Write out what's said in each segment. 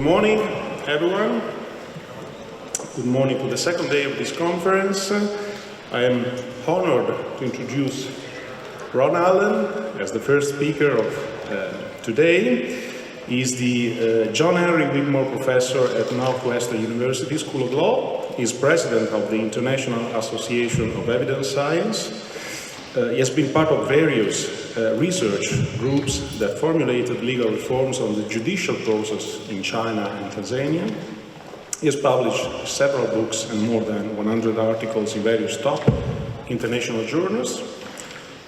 morning, everyone. Good morning to the second day of this conference. I am honored to introduce Ronald as the first speaker of today. He is the John Henry Wigmore Professor at Northwestern University School of Law. He is president of the International Association of Evidence Science. He has been part of various research groups that formulated legal reforms on the judicial process in China and Tanzania. He has published several books and more than 100 articles in various top international journals,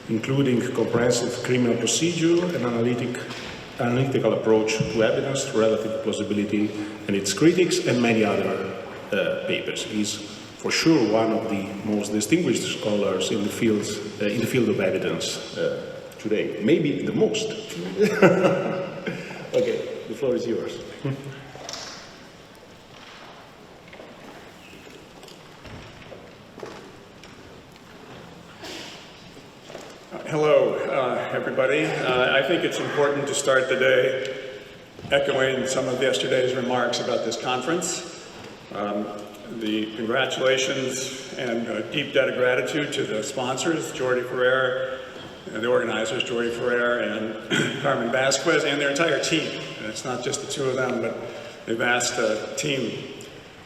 including Comprehensive Criminal Procedure and Analytical Approach to Evidence, Relative Plausibility and its Critics, and many other papers. He's for sure one of the most distinguished scholars in the field of evidence today, maybe the most. Okay, the floor is yours. Hello, everybody. I think it's important to start the day echoing some of yesterday's remarks about this conference. The congratulations and a deep debt of gratitude to the sponsors, Jordi Ferrer, the organizers, Jordi Ferrer and Carmen Vasquez, and their entire team. And it's not just the two of them, but the vast team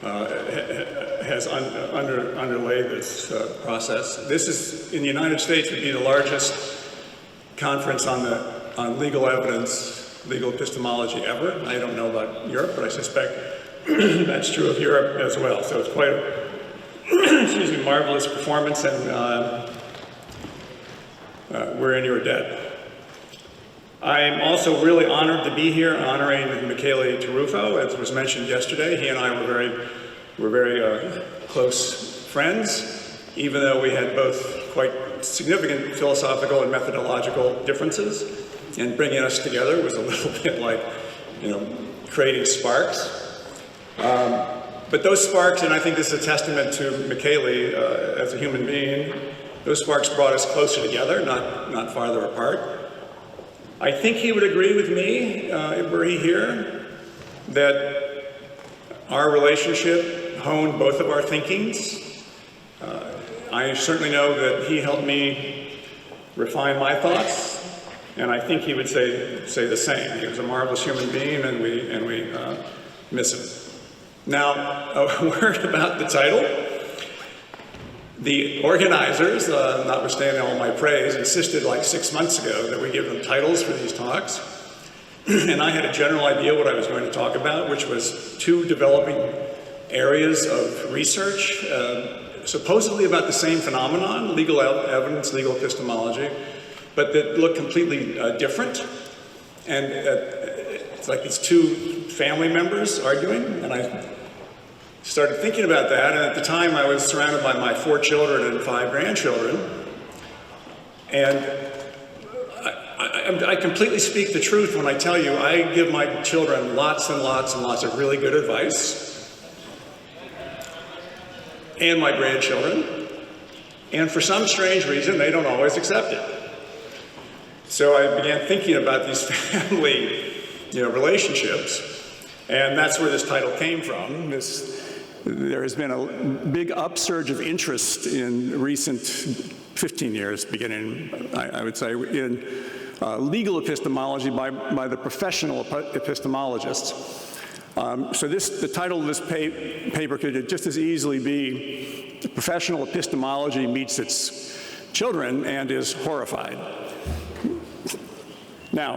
has underlaid this process. This is, in the United States, would be the largest conference on legal evidence, legal epistemology ever. I don't know about Europe, but I suspect that's true of Europe as well. So it's quite a marvelous performance, and we're in your debt. I'm also really honored to be here honoring Michele Tarufo. As was mentioned yesterday, he and I were very close friends, even though we had both quite significant philosophical and methodological differences. And bringing us together was a little bit like, creating sparks. But those sparks, and I think this is a testament to Michele as a human being, those sparks brought us closer together, not farther apart. I think he would agree with me, were he here, that our relationship honed both of our thinkings. I certainly know that he helped me refine my thoughts, and I think he would say the same. He was a marvelous human being, and we miss him. Now, a word about the title. The organizers, notwithstanding all my praise, insisted like 6 months ago that we give them titles for these talks. And I had a general idea what I was going to talk about, which was two developing areas of research, supposedly about the same phenomenon, legal evidence, legal epistemology, but that look completely different. And it's like these two family members arguing, and I started thinking about that, and at the time I was surrounded by my 4 children and 5 grandchildren, and I completely speak the truth when I tell you I give my children lots and lots and lots of really good advice, and my grandchildren, and for some strange reason they don't always accept it. So I began thinking about these family relationships, and that's where this title came from. There has been a big upsurge of interest in recent 15 years, beginning, I would say, in legal epistemology by the professional epistemologists. So the title of this paper could just as easily be "Professional Epistemology Meets Its Children and is Horrified." Now,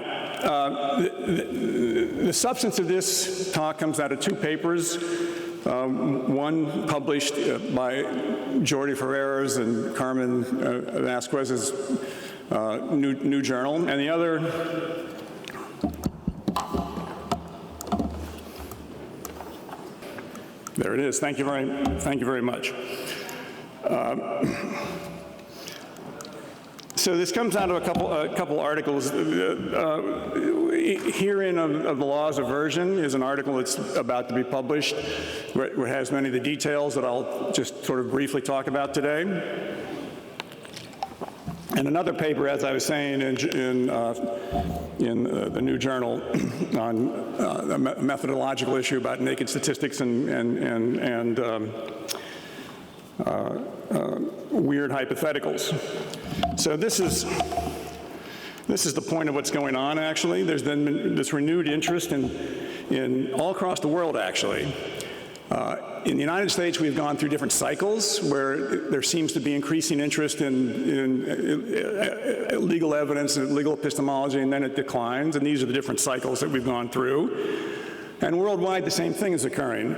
the substance of this talk comes out of 2 papers. One published by Jordi Ferrer's and Carmen Vasquez's new journal, and the other there it is. Thank you very much. So this comes out of a couple articles. Herein of the Laws of Version is an article that's about to be published, where it has many of the details that I'll just sort of briefly talk about today. And another paper, as I was saying, in the new journal on a methodological issue about naked statistics and weird hypotheticals. So this is the point of what's going on, actually. There's been this renewed interest in all across the world, actually. In the United States, we've gone through different cycles where there seems to be increasing interest in legal evidence and legal epistemology, and then it declines, and these are the different cycles that we've gone through. And worldwide, the same thing is occurring.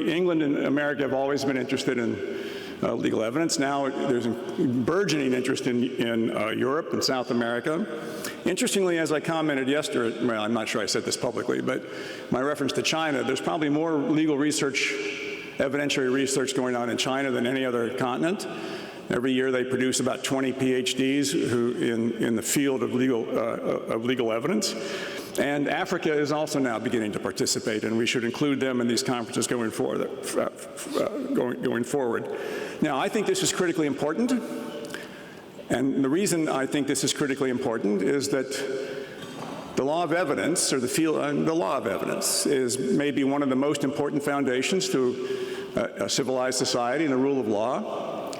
England and America have always been interested in legal evidence. Now there's a burgeoning interest in Europe and South America. Interestingly, as I commented yesterday, well, I'm not sure I said this publicly, but my reference to China, there's probably more legal research, evidentiary research going on in China than any other continent. Every year they produce about 20 PhDs in the field of legal evidence. And Africa is also now beginning to participate, and we should include them in these conferences going forward. Now, I think this is critically important. And the reason I think this is critically important is that the law of evidence, or the law of evidence, is maybe one of the most important foundations to a civilized society and the rule of law.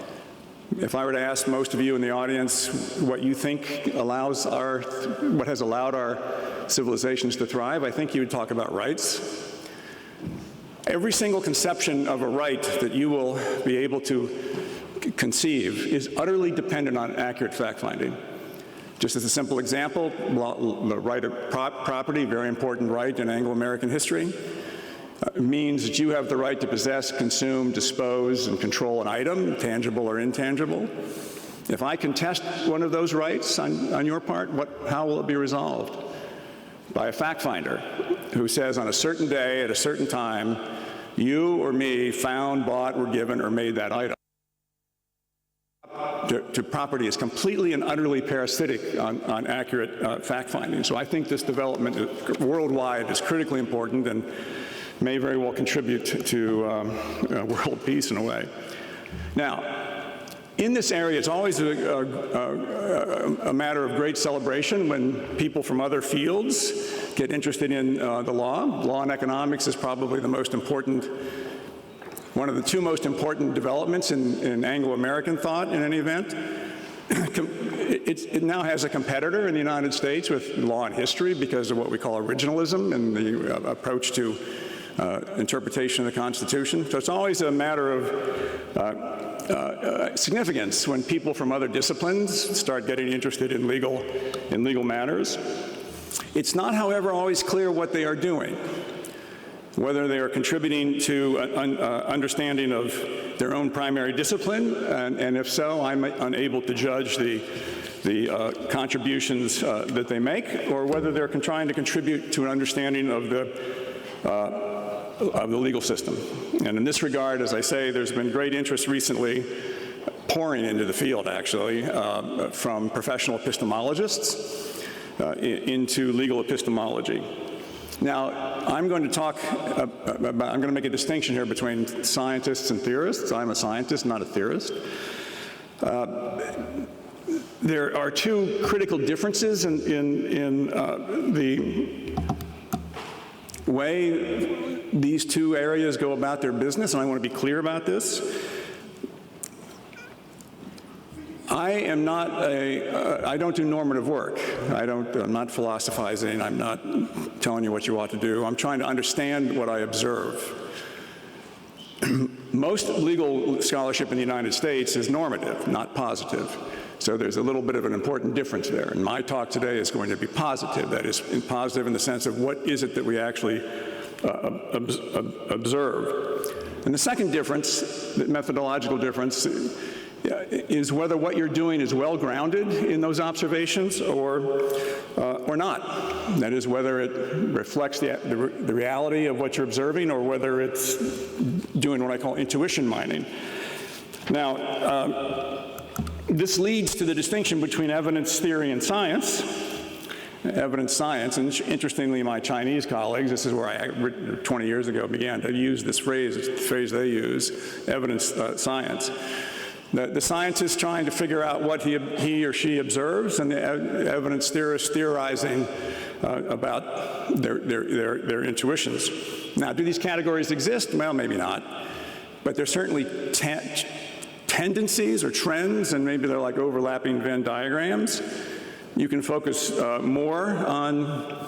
If I were to ask most of you in the audience what you think what has allowed our civilizations to thrive, I think you would talk about rights. Every single conception of a right that you will be able to conceive is utterly dependent on accurate fact-finding. Just as a simple example, the right of property, very important right in Anglo-American history, means that you have the right to possess, consume, dispose, and control an item, tangible or intangible. If I contest one of those rights on your part, how will it be resolved? By a fact-finder who says on a certain day at a certain time, you or me found, bought, were given, or made that item. To property is completely and utterly parasitic on accurate fact-finding. So I think this development worldwide is critically important and may very well contribute to world peace in a way. Now, in this area, it's always a matter of great celebration when people from other fields get interested in the law. Law and economics is probably the most important, one of the two most important developments in Anglo-American thought in any event. It now has a competitor in the United States with law and history because of what we call originalism and the approach to interpretation of the Constitution. So it's always a matter of significance when people from other disciplines start getting interested in legal matters. It's not, however, always clear what they are doing, whether they are contributing to an understanding of their own primary discipline, and if so, I'm unable to judge the contributions that they make, or whether they're trying to contribute to an understanding of the legal system. And in this regard, as I say, there's been great interest recently pouring into the field, actually, from professional epistemologists into legal epistemology. Now, I'm going to make a distinction here between scientists and theorists. I'm a scientist, not a theorist. There are two critical differences in the way these two areas go about their business, and I want to be clear about this. I don't do normative work. I'm not philosophizing. I'm not telling you what you ought to do. I'm trying to understand what I observe. Most legal scholarship in the United States is normative, not positive. So there's a little bit of an important difference there. And my talk today is going to be positive. That is, positive in the sense of what is it that we actually observe. And the second difference, the methodological difference, is whether what you're doing is well grounded in those observations or not. That is, whether it reflects the reality of what you're observing or whether it's doing what I call intuition mining. Now, this leads to the distinction between evidence theory and science. Evidence science, and interestingly, my Chinese colleagues, this is where I, 20 years ago, began to use this phrase, it's the phrase they use, evidence science. The scientist trying to figure out what he or she observes, and the evidence theorist theorizing about their intuitions. Now, do these categories exist? Well, maybe not. But there's certainly tendencies or trends, and maybe they're like overlapping Venn diagrams. You can focus more on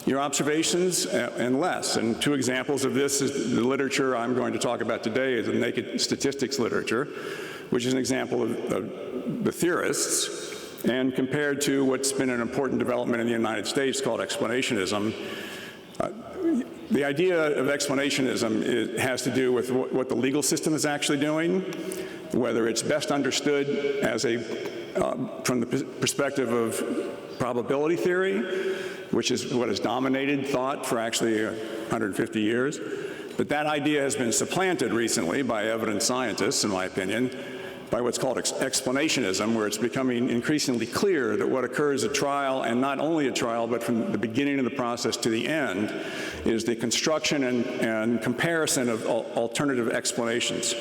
your observations and less. And two examples of this is the literature I'm going to talk about today is the naked statistics literature, which is an example of the theorists, and compared to what's been an important development in the United States called explanationism. The idea of explanationism has to do with what the legal system is actually doing, whether it's best understood as from the perspective of probability theory, which is what has dominated thought for actually 150 years. But that idea has been supplanted recently by evidence scientists, in my opinion, by what's called explanationism, where it's becoming increasingly clear that what occurs at trial, and not only at trial, but from the beginning of the process to the end, is the construction and comparison of alternative explanations.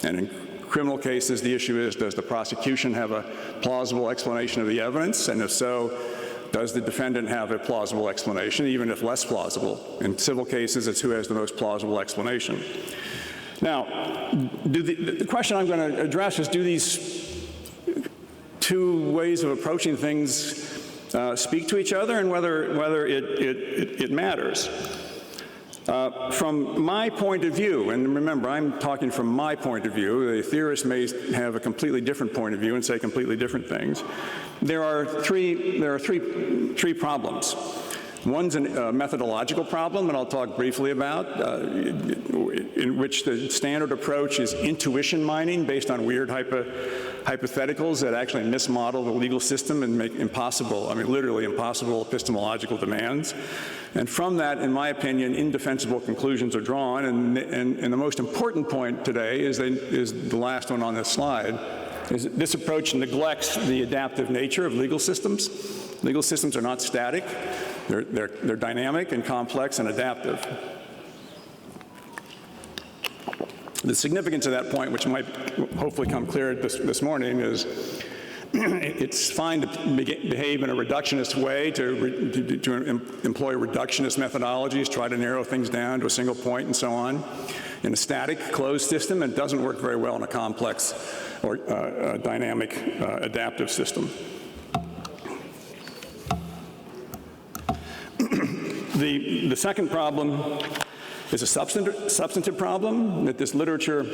And in criminal cases, the issue is, does the prosecution have a plausible explanation of the evidence? And if so, does the defendant have a plausible explanation, even if less plausible? In civil cases, it's who has the most plausible explanation. Now, the question I'm going to address is, do these two ways of approaching things speak to each other, and whether it matters? From my point of view, and remember, I'm talking from my point of view, the theorist may have a completely different point of view and say completely different things. There are three problems. One's a methodological problem, and I'll talk briefly about, in which the standard approach is intuition mining based on weird hypotheticals that actually mismodel the legal system and make impossible, I mean literally impossible epistemological demands. And from that, in my opinion, indefensible conclusions are drawn, and the most important point today is the last one on this slide, is that this approach neglects the adaptive nature of legal systems. Legal systems are not static. They're dynamic and complex and adaptive. The significance of that point, which might hopefully come clear this morning, is it's fine to behave in a reductionist way, to employ reductionist methodologies, try to narrow things down to a single point and so on. In a static, closed system, it doesn't work very well in a complex or dynamic, adaptive system. The second problem is a substantive problem that this literature,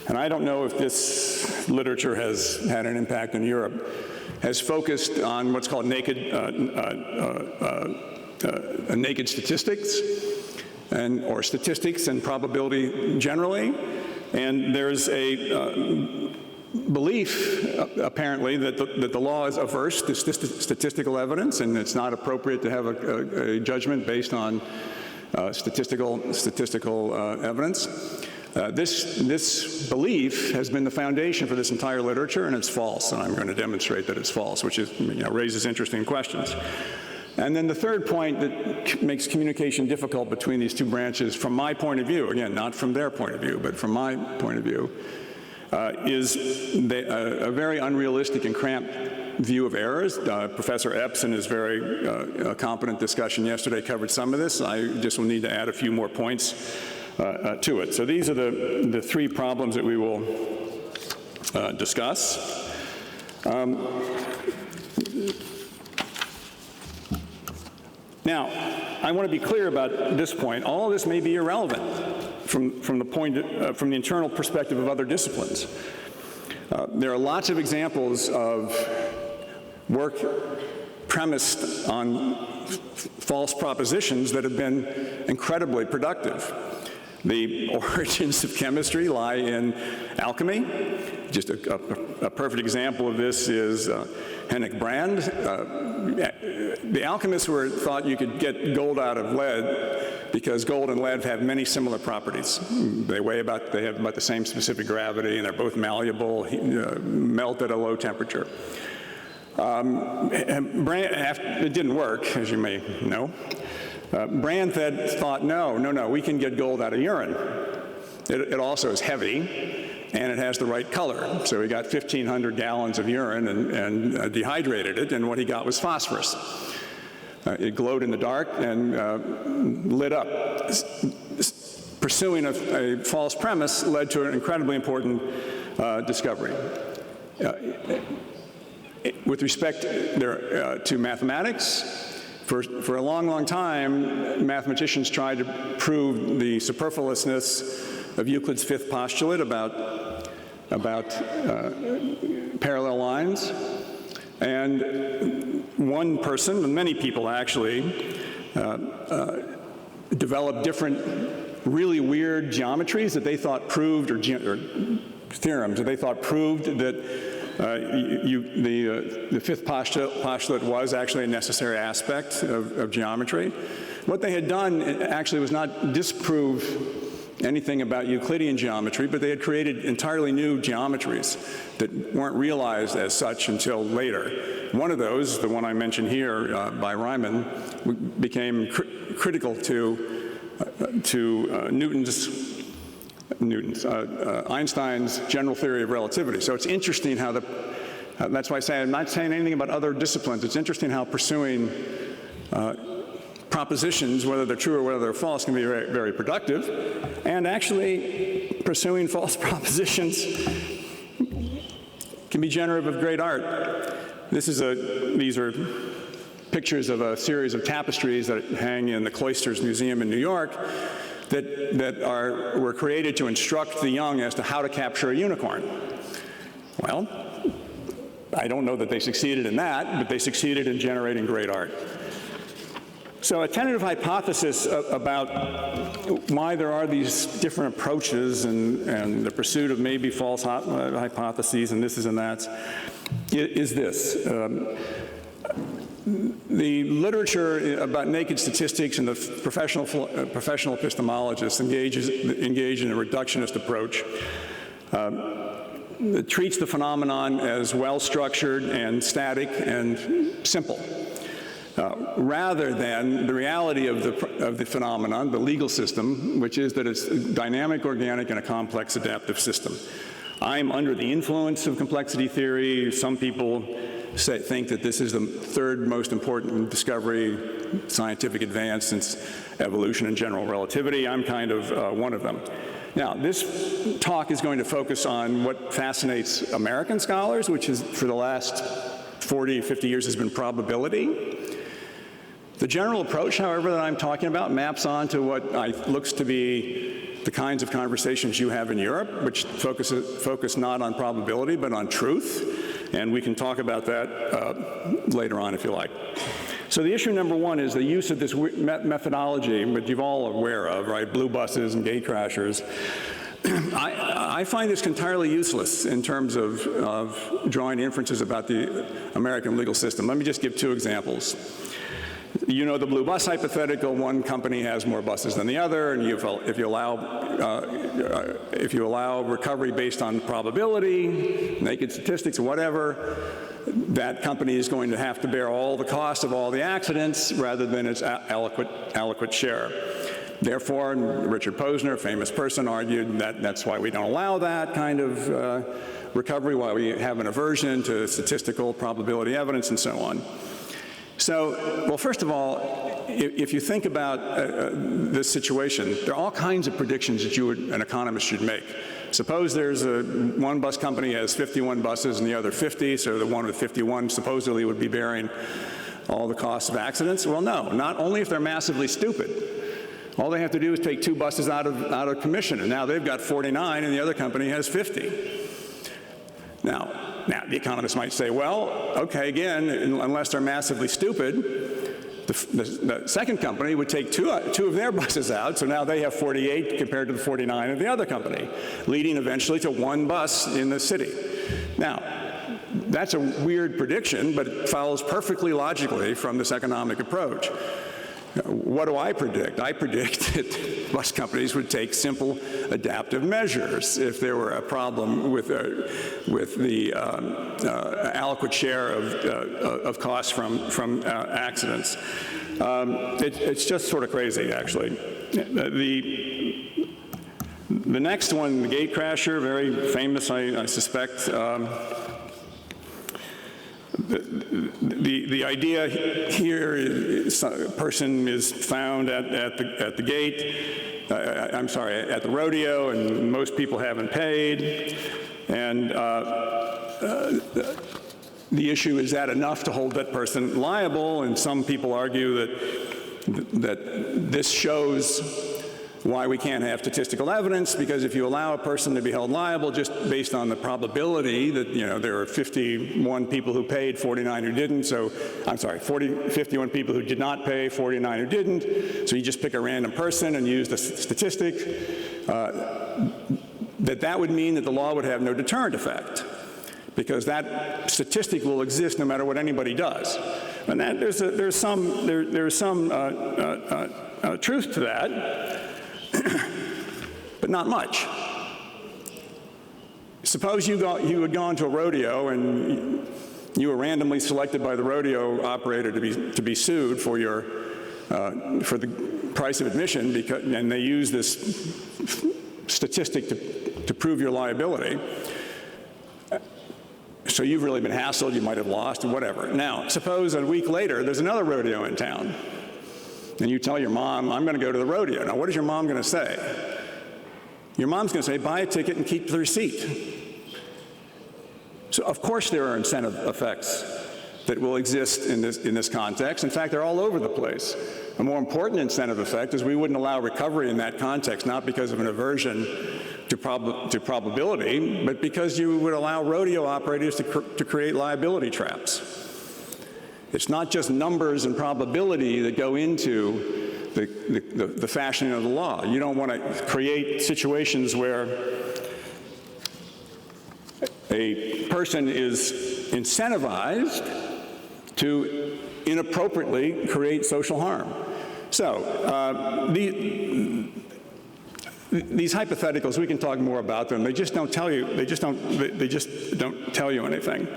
and I don't know if this literature has had an impact in Europe, has focused on what's called naked statistics, or statistics and probability generally. And there's a belief, apparently, that the law is averse to statistical evidence, and it's not appropriate to have a judgment based on statistical evidence. This belief has been the foundation for this entire literature, and it's false, and I'm going to demonstrate that it's false, which is, raises interesting questions. And then the third point that makes communication difficult between these two branches, from my point of view, again, not from their point of view, but from my point of view, is a very unrealistic and cramped view of errors. Professor Epps, in his very competent discussion yesterday, covered some of this. I just will need to add a few more points to it. So these are the three problems that we will discuss. Now, I want to be clear about this point. All of this may be irrelevant from the internal perspective of other disciplines. There are lots of examples of work premised on false propositions that have been incredibly productive. The origins of chemistry lie in alchemy. Just a perfect example of this is Henrik Brand. The alchemists thought you could get gold out of lead because gold and lead have many similar properties. They have about the same specific gravity, and they're both malleable, melt at a low temperature. It didn't work, as you may know. Brand thought, no, we can get gold out of urine. It also is heavy, and it has the right color. So he got 1,500 gallons of urine and dehydrated it, and what he got was phosphorus. It glowed in the dark and lit up. Pursuing a false premise led to an incredibly important discovery. With respect to mathematics, for a long, long time, mathematicians tried to prove the superfluousness of Euclid's fifth postulate about parallel lines. And one person, and many people actually, developed different really weird geometries that they thought proved, or theorems that they thought proved that the fifth postulate was actually a necessary aspect of geometry. What they had done actually was not disprove anything about Euclidean geometry, but they had created entirely new geometries that weren't realized as such until later. One of those, the one I mentioned here by Riemann, became critical to Einstein's general theory of relativity. So it's interesting how that's why I say I'm not saying anything about other disciplines. It's interesting how pursuing propositions, whether they're true or whether they're false, can be very, very productive. And actually, pursuing false propositions can be generative of great art. These are pictures of a series of tapestries that hang in the Cloisters Museum in New York that were created to instruct the young as to how to capture a unicorn. Well, I don't know that they succeeded in that, but they succeeded in generating great art. So a tentative hypothesis about why there are these different approaches and the pursuit of maybe false hypotheses and this and that is this. The literature about naked statistics and the professional epistemologists engage in a reductionist approach. It treats the phenomenon as well-structured and static and simple, rather than the reality of the phenomenon, the legal system, which is that it's dynamic, organic, and a complex adaptive system. I'm under the influence of complexity theory. Some people think that this is the third most important discovery, scientific advance since evolution and general relativity. I'm kind of one of them. Now, this talk is going to focus on what fascinates American scholars, which is for the last 40, 50 years has been probability. The general approach, however, that I'm talking about maps onto what looks to be the kinds of conversations you have in Europe, which focus not on probability, but on truth. And we can talk about that later on if you like. So the issue number one is the use of this methodology, which you're all aware of, right? Blue buses and gate crashers. I find this entirely useless in terms of drawing inferences about the American legal system. Let me just give two examples. You know the blue bus hypothetical. One company has more buses than the other, and if you allow recovery based on probability, naked statistics, or whatever, that company is going to have to bear all the cost of all the accidents rather than its adequate share. Therefore, Richard Posner, a famous person, argued that that's why we don't allow that kind of recovery, why we have an aversion to statistical probability evidence, and so on. So, well, first of all, if you think about this situation, there are all kinds of predictions that an economist should make. Suppose there's one bus company has 51 buses and the other 50, so the one with 51 supposedly would be bearing all the costs of accidents. Well, no, not only if they're massively stupid. All they have to do is take two buses out of commission, and now they've got 49 and the other company has 50. Now, the economists might say, well, okay, again, unless they're massively stupid, the second company would take two of their buses out, so now they have 48 compared to the 49 of the other company, leading eventually to one bus in the city. Now, that's a weird prediction, but it follows perfectly logically from this economic approach. What do I predict? I predict that bus companies would take simple adaptive measures if there were a problem with the adequate share of costs from accidents. It's just sort of crazy, actually. The The next one, the gate crasher, very famous, I suspect. The idea here is a person is found at the gate, I'm sorry, at the rodeo, and most people haven't paid, and the issue is that enough to hold that person liable, and some people argue that this shows why we can't have statistical evidence, because if you allow a person to be held liable just based on the probability that, you know, there are 51 people who paid, 49 who didn't, so, I'm sorry, 51 people who did not pay, 49 who didn't, so you just pick a random person and use the statistic, that would mean that the law would have no deterrent effect, because that statistic will exist no matter what anybody does. And that, there's some truth to that, but not much. Suppose you had gone to a rodeo and you were randomly selected by the rodeo operator to be sued for for the price of admission, and they use this statistic to prove your liability. So you've really been hassled, you might have lost, or whatever. Now, suppose a week later there's another rodeo in town, and you tell your mom, I'm going to go to the rodeo. Now, what is your mom going to say? Your mom's going to say, buy a ticket and keep the receipt. So, of course, there are incentive effects that will exist in this context. In fact, they're all over the place. A more important incentive effect is we wouldn't allow recovery in that context, not because of an aversion to probability, but because you would allow rodeo operators to create liability traps. It's not just numbers and probability that go into the fashioning of the law. You don't want to create situations where a person is incentivized to inappropriately create social harm. So these hypotheticals, we can talk more about them. They just don't tell you. They just don't tell you anything.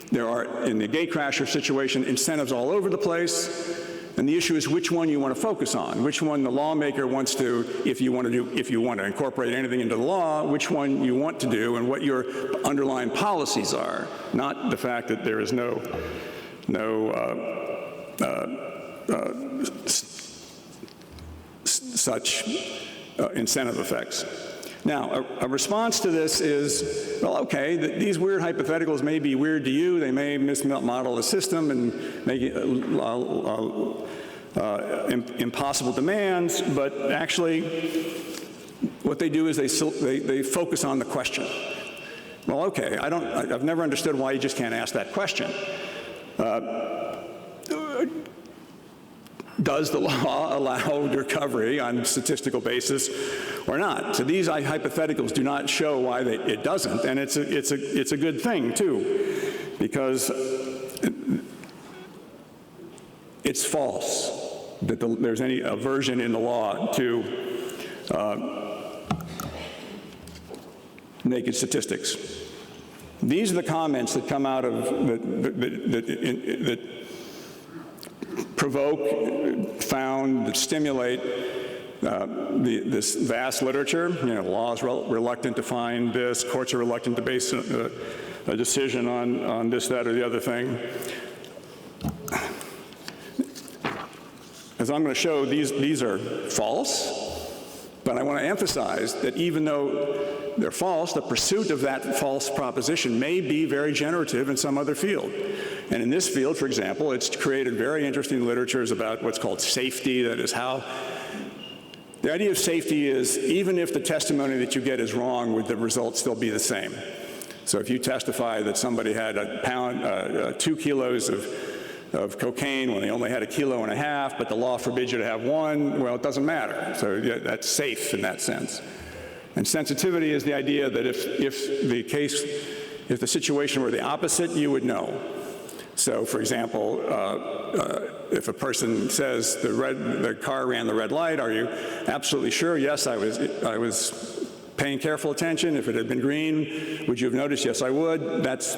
There are, in the gate crasher situation, incentives all over the place. And the issue is which one you want to focus on, which one the lawmaker wants to, if you want to incorporate anything into the law, which one you want to do, and what your underlying policies are, not the fact that there is no such incentive effects. Now, a response to this is, well, okay, these weird hypotheticals may be weird to you. They may mismodel the system and make it impossible demands, but actually what they do is they focus on the question. Well, okay, I've never understood why you just can't ask that question. Does the law allow recovery on a statistical basis or not? So these hypotheticals do not show why it doesn't, and it's a good thing too, because it's false that there's any aversion in the law to naked statistics. These are the comments that come out of that provoke, found, that stimulate this vast literature. You know, law is reluctant to find this, courts are reluctant to base a decision on this, that, or the other thing. As I'm going to show, these are false, but I want to emphasize that even though they're false, the pursuit of that false proposition may be very generative in some other field. And in this field, for example, it's created very interesting literatures about what's called safety. That is how the idea of safety is, even if the testimony that you get is wrong, would the result still be the same? So if you testify that somebody had 2 kilos of cocaine when they only had 1.5 kilos, but the law forbids you to have 1, well, it doesn't matter. So yeah, that's safe in that sense. And sensitivity is the idea that if the situation were the opposite, you would know. So, for example, if a person says the car ran the red light, are you absolutely sure? Yes, I was paying careful attention. If it had been green, would you have noticed? Yes, I would. That's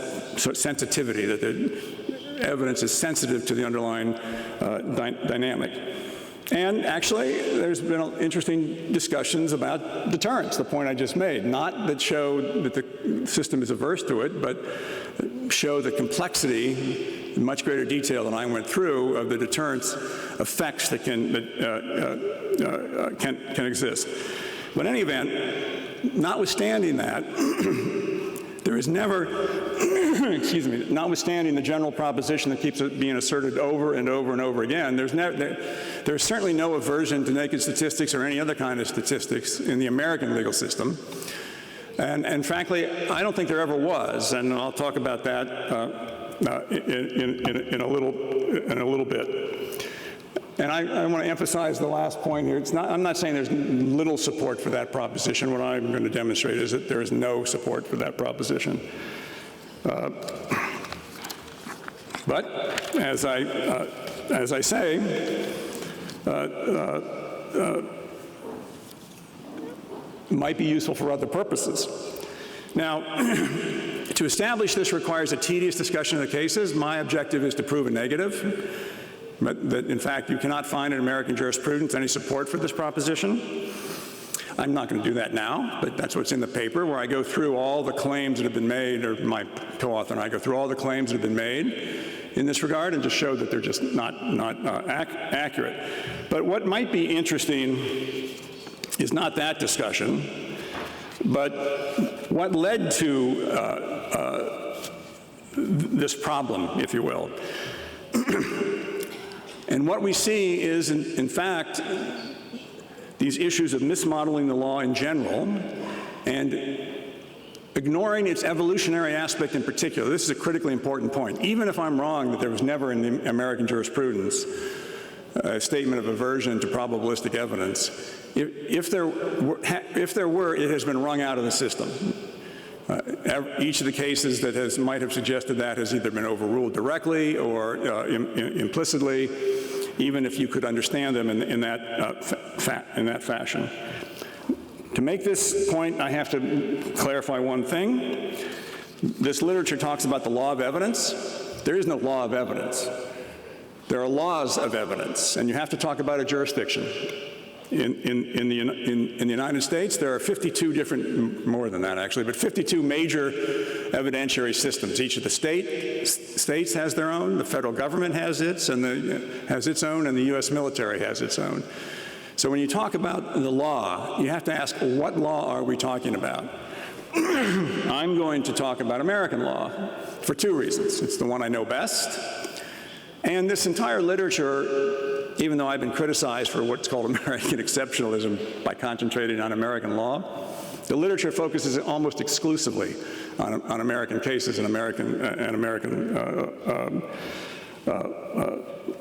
sensitivity, that the evidence is sensitive to the underlying dynamic. And actually, there's been interesting discussions about deterrence, the point I just made. Not that show that the system is averse to it, but show the complexity in much greater detail than I went through of the deterrence effects that can exist. But in any event, notwithstanding that, there is never, excuse me, notwithstanding the general proposition that keeps being asserted over and over and over again, there's certainly no aversion to naked statistics or any other kind of statistics in the American legal system. And frankly, I don't think there ever was, and I'll talk about that in a little bit. And I want to emphasize the last point here. I'm not saying there's little support for that proposition. What I'm going to demonstrate is that there is no support for that proposition. But as I say, might be useful for other purposes. Now, to establish this requires a tedious discussion of the cases. My objective is to prove a negative. But that, in fact, you cannot find in American jurisprudence any support for this proposition. I'm not going to do that now, but that's what's in the paper, where I go through all the claims that have been made, or my co-author and I go through all the claims that have been made in this regard and just show that they're just not accurate. But what might be interesting is not that discussion, but what led to this problem, if you will. And what we see is, in fact, these issues of mismodeling the law in general and ignoring its evolutionary aspect in particular. This is a critically important point. Even if I'm wrong that there was never in the American jurisprudence a statement of aversion to probabilistic evidence, if there were, it has been wrung out of the system. Each of the cases that might have suggested that has either been overruled directly or implicitly, even if you could understand them in that fashion. To make this point, I have to clarify one thing. This literature talks about the law of evidence. There is no law of evidence. There are laws of evidence, and you have to talk about a jurisdiction. In the United States, there are 52 different, more than that actually, but 52 major evidentiary systems. Each of the states has their own, the federal government has its, and has its own, and the U.S. military has its own. So when you talk about the law, you have to ask, what law are we talking about? I'm going to talk about American law for two reasons. It's the one I know best, and this entire literature, even though I've been criticized for what's called American exceptionalism by concentrating on American law, the literature focuses almost exclusively on American cases and American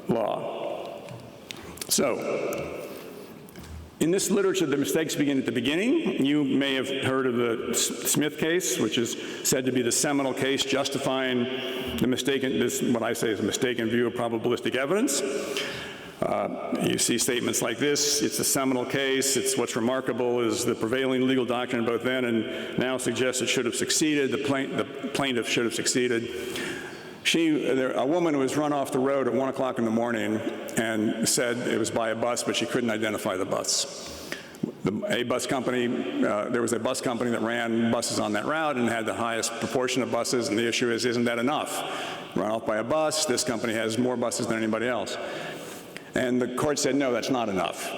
law. So, in this literature, the mistakes begin at the beginning. You may have heard of the Smith case, which is said to be the seminal case justifying the what I say is a mistaken view of probabilistic evidence. You see statements like this: it's a seminal case, it's what's remarkable is the prevailing legal doctrine both then and now suggests it should have succeeded, the plaintiff should have succeeded. A woman was run off the road at 1 o'clock in the morning and said it was by a bus, but she couldn't identify the bus. There was a bus company that ran buses on that route and had the highest proportion of buses, and the issue is, isn't that enough? Run off by a bus, this company has more buses than anybody else. And the court said, no, that's not enough.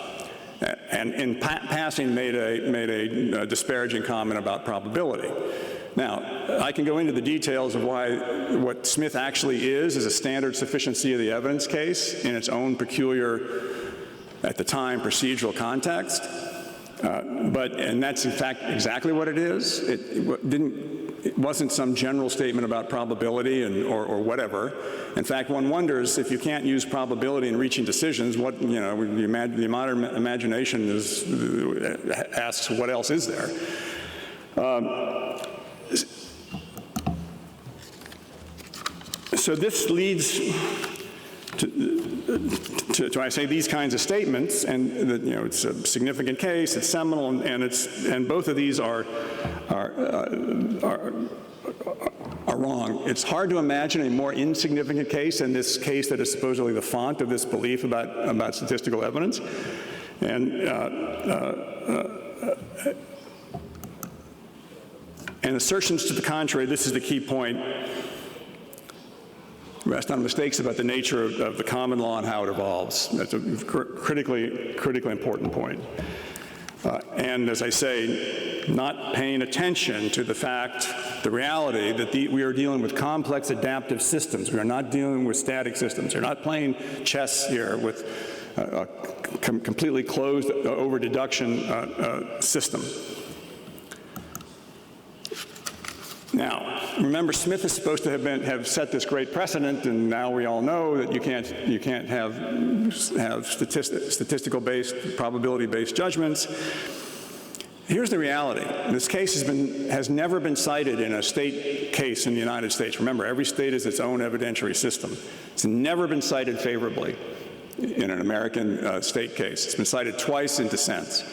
And in passing made a disparaging comment about probability. Now, I can go into the details of what Smith actually is a standard sufficiency of the evidence case in its own peculiar, at the time, procedural context. And that's in fact exactly what it is. It wasn't some general statement about probability or whatever. In fact, one wonders if you can't use probability in reaching decisions, the modern imagination asks what else is there. So this leads to I say these kinds of statements, and it's a significant case, it's seminal, and both of these are wrong. It's hard to imagine a more insignificant case than this case that is supposedly the font of this belief about statistical evidence. And assertions to the contrary, this is the key point, rest on mistakes about the nature of the common law and how it evolves. That's a critically important point. And as I say, not paying attention to the fact, the reality that we are dealing with complex adaptive systems. We are not dealing with static systems. We're not playing chess here with a completely closed over deduction system. Now, remember, Smith is supposed to have set this great precedent, and now we all know that you can't have statistical-based, probability-based judgments. Here's the reality. This case has never been cited in a state case in the United States. Remember, every state has its own evidentiary system. It's never been cited favorably in an American state case. It's been cited twice in dissents.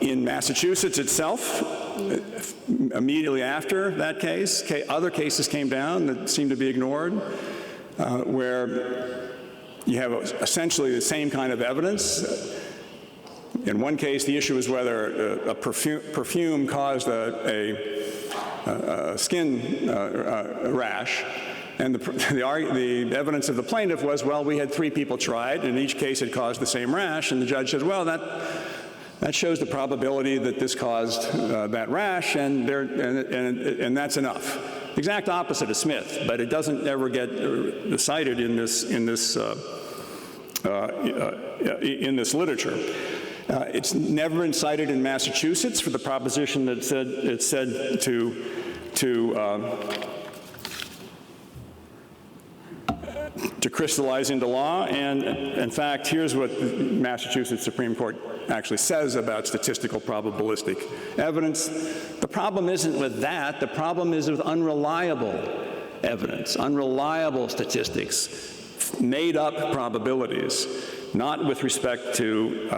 In Massachusetts itself, immediately after that case, other cases came down that seemed to be ignored, where you have essentially the same kind of evidence. In one case, the issue was whether a perfume caused a skin rash. And the evidence of the plaintiff was, well, we had 3 people tried, and in each case it caused the same rash, and the judge said, well, that shows the probability that this caused that rash, and that's enough. Exact opposite of Smith, but it doesn't ever get cited in this literature. It's never been cited in Massachusetts for the proposition that it said to crystallize into law, and in fact, here's what the Massachusetts Supreme Court actually says about statistical probabilistic evidence. The problem isn't with that, the problem is with unreliable evidence, unreliable statistics, made up probabilities, not with respect to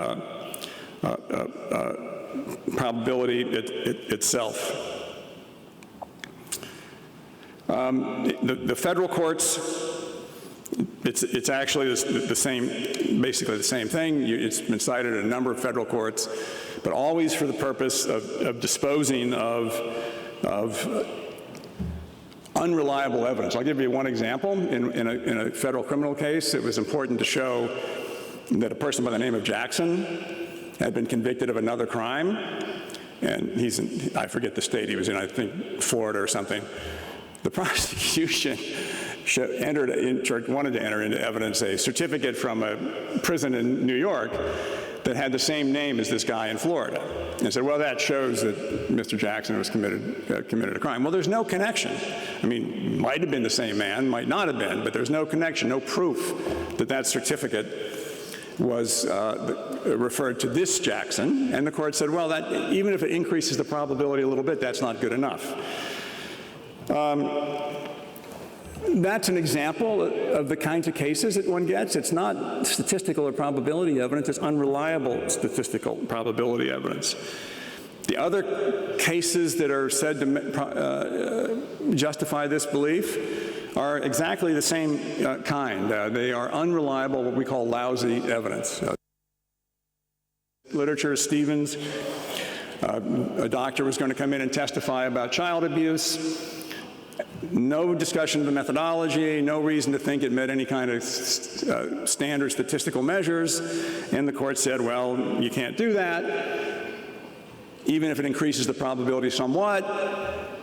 probability itself. The federal courts, it's actually the same, basically the same thing. It's been cited in a number of federal courts, but always for the purpose of disposing of unreliable evidence. I'll give you one example. In a federal criminal case, it was important to show that a person by the name of Jackson had been convicted of another crime, and I forget the state he was in, I think Florida or something. The prosecution wanted to enter into evidence a certificate from a prison in New York that had the same name as this guy in Florida. And said, well, that shows that Mr. Jackson was committed a crime. Well, there's no connection. I mean, might have been the same man, might not have been, but there's no connection, no proof that that certificate was referred to this Jackson. And the court said, well, that even if it increases the probability a little bit, that's not good enough. That's an example of the kinds of cases that one gets. It's not statistical or probability evidence, it's unreliable statistical probability evidence. The other cases that are said to justify this belief are exactly the same kind. They are unreliable, what we call lousy evidence. Literature, Stevens, a doctor was going to come in and testify about child abuse. No discussion of the methodology, no reason to think it met any kind of standard statistical measures, and the court said, well, you can't do that, even if it increases the probability somewhat.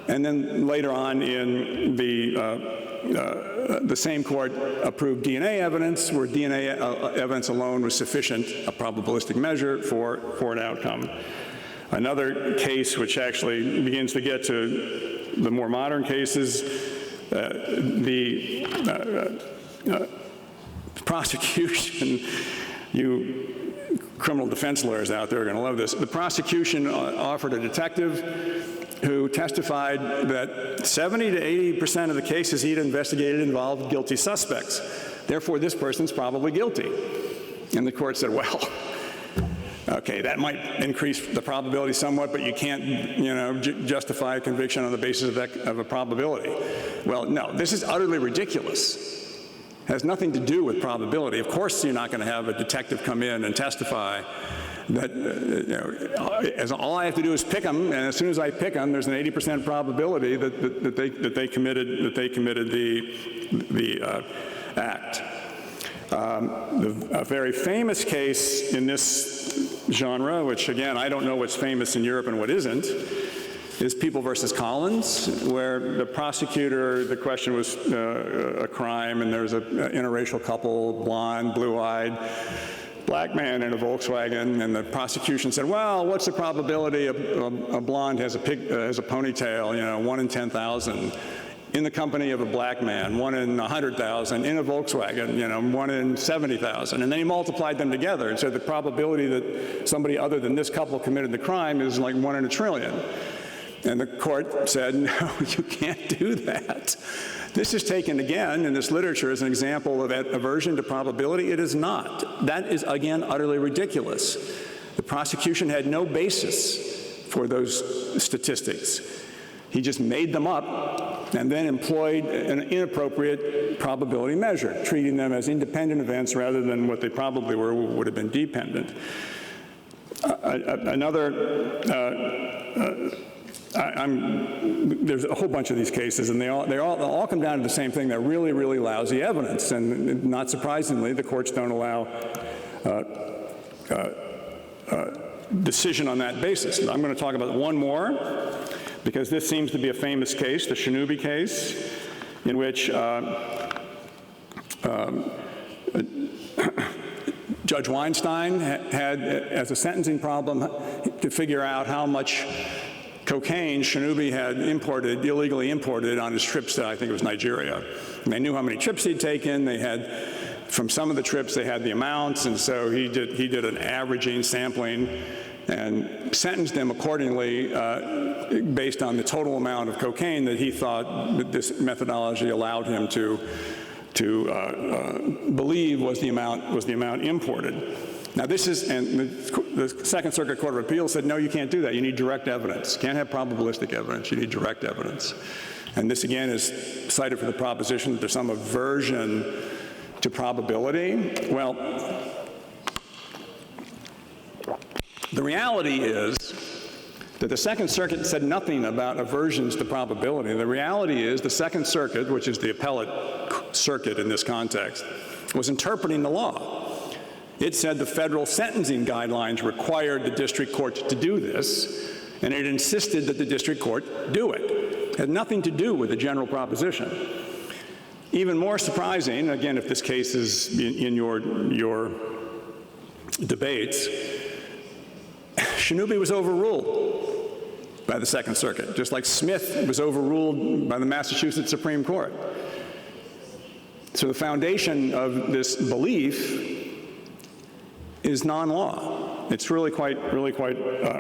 And then later on in the same court approved DNA evidence, where DNA evidence alone was sufficient, a probabilistic measure for an outcome. Another case which actually begins to get to the more modern cases, the prosecution, you criminal defense lawyers out there are going to love this. The prosecution offered a detective who testified that 70 to 80% of the cases he'd investigated involved guilty suspects. Therefore, this person's probably guilty. And the court said, well, Okay, that might increase the probability somewhat, but you can't, justify a conviction on the basis of a probability. Well, no, this is utterly ridiculous. It has nothing to do with probability. Of course you're not going to have a detective come in and testify that, all I have to do is pick them, and as soon as I pick them, there's an 80% probability that they committed the act. A very famous case in this genre, which again, I don't know what's famous in Europe and what isn't, is People versus Collins, where the prosecutor, the question was a crime, and there's an interracial couple, blonde, blue-eyed, black man in a Volkswagen, and the prosecution said, well, what's the probability a blonde has a ponytail, 1 in 10,000, in the company of a black man, 1 in 100,000, in a Volkswagen, 1 in 70,000. And then he multiplied them together and said the probability that somebody other than this couple committed the crime is like 1 in a trillion. And the court said, no, you can't do that. This is taken again in this literature as an example of aversion to probability. It is not. That is, again, utterly ridiculous. The prosecution had no basis for those statistics. He just made them up and then employed an inappropriate probability measure, treating them as independent events rather than what they probably would have been dependent. There's a whole bunch of these cases, and they all come down to the same thing. They're really, really lousy evidence, and not surprisingly, the courts don't allow decision on that basis. I'm going to talk about one more, because this seems to be a famous case, the Shinobi case, in which Judge Weinstein had, as a sentencing problem, to figure out how much cocaine Shinobi had illegally imported on his trips to, I think it was Nigeria. And they knew how many trips he'd taken. They had, from some of the trips, they had the amounts, and so he did an averaging, sampling, and sentenced him accordingly based on the total amount of cocaine that he thought that this methodology allowed him to believe was the amount imported. Now this is, and the Second Circuit Court of Appeals said, no, you can't do that. You need direct evidence. You can't have probabilistic evidence. You need direct evidence. And this again is cited for the proposition that there's some aversion to probability. Well, the reality is that the Second Circuit said nothing about aversions to probability. The reality is the Second Circuit, which is the appellate circuit in this context, was interpreting the law. It said the federal sentencing guidelines required the district court to do this, and it insisted that the district court do it. It had nothing to do with the general proposition. Even more surprising, again, if this case is in your debates, Shinobi was overruled by the Second Circuit, just like Smith was overruled by the Massachusetts Supreme Court. So the foundation of this belief is non-law. It's really quite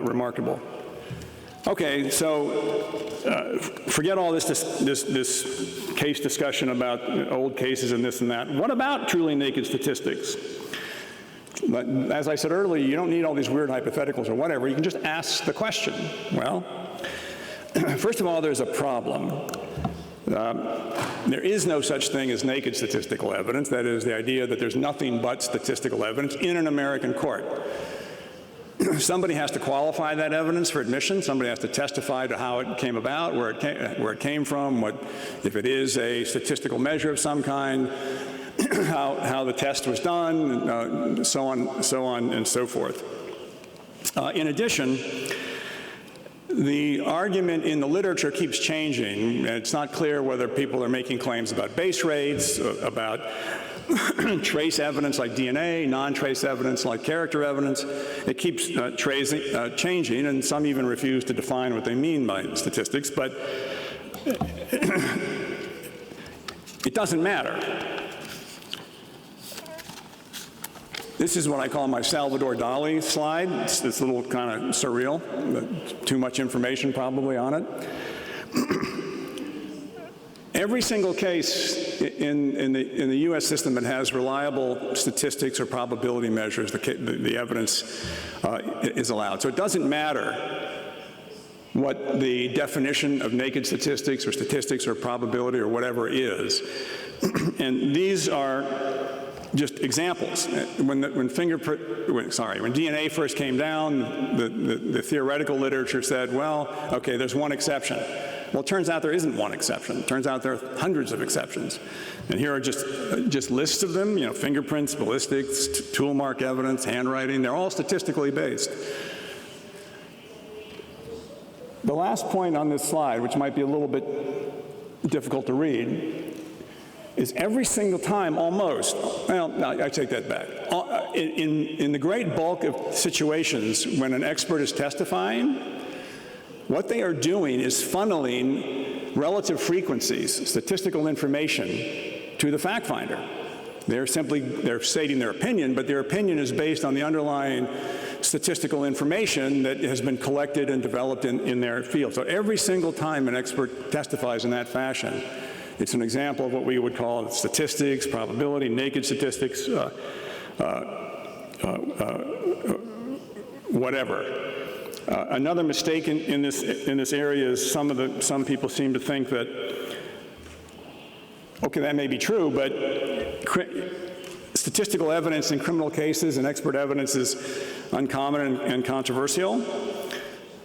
remarkable. Okay, so forget all this case discussion about old cases and this and that. What about truly naked statistics? But as I said earlier, you don't need all these weird hypotheticals or whatever. You can just ask the question. Well, first of all, there's a problem. There is no such thing as naked statistical evidence. That is, the idea that there's nothing but statistical evidence in an American court. Somebody has to qualify that evidence for admission. Somebody has to testify to how it came about, where it came from, if it is a statistical measure of some kind, how the test was done, so on and so forth. In addition, the argument in the literature keeps changing. It's not clear whether people are making claims about base rates, about trace evidence like DNA, non-trace evidence like character evidence. It keeps changing, and some even refuse to define what they mean by statistics, but it doesn't matter. This is what I call my Salvador Dali slide. It's this little kind of surreal, too much information probably on it. every single case in the U.S. system that has reliable statistics or probability measures, the evidence is allowed. So it doesn't matter what the definition of naked statistics or probability or whatever is. And these are just examples. When DNA first came down, the theoretical literature said, well, okay, there's one exception. Well, it turns out there isn't one exception. It turns out there are hundreds of exceptions. And here are just lists of them, you know, fingerprints, ballistics, tool mark evidence, handwriting, they're all statistically based. The last point on this slide, which might be a little bit difficult to read, is every single time, almost, well, no, I take that back. In the great bulk of situations when an expert is testifying, what they are doing is funneling relative frequencies, statistical information, to the fact finder. They're stating their opinion, but their opinion is based on the underlying statistical information that has been collected and developed in their field. So every single time an expert testifies in that fashion, it's an example of what we would call statistics, probability, naked statistics, whatever. Another mistake in this area is some people seem to think that, okay, that may be true, but statistical evidence in criminal cases and expert evidence is uncommon and controversial.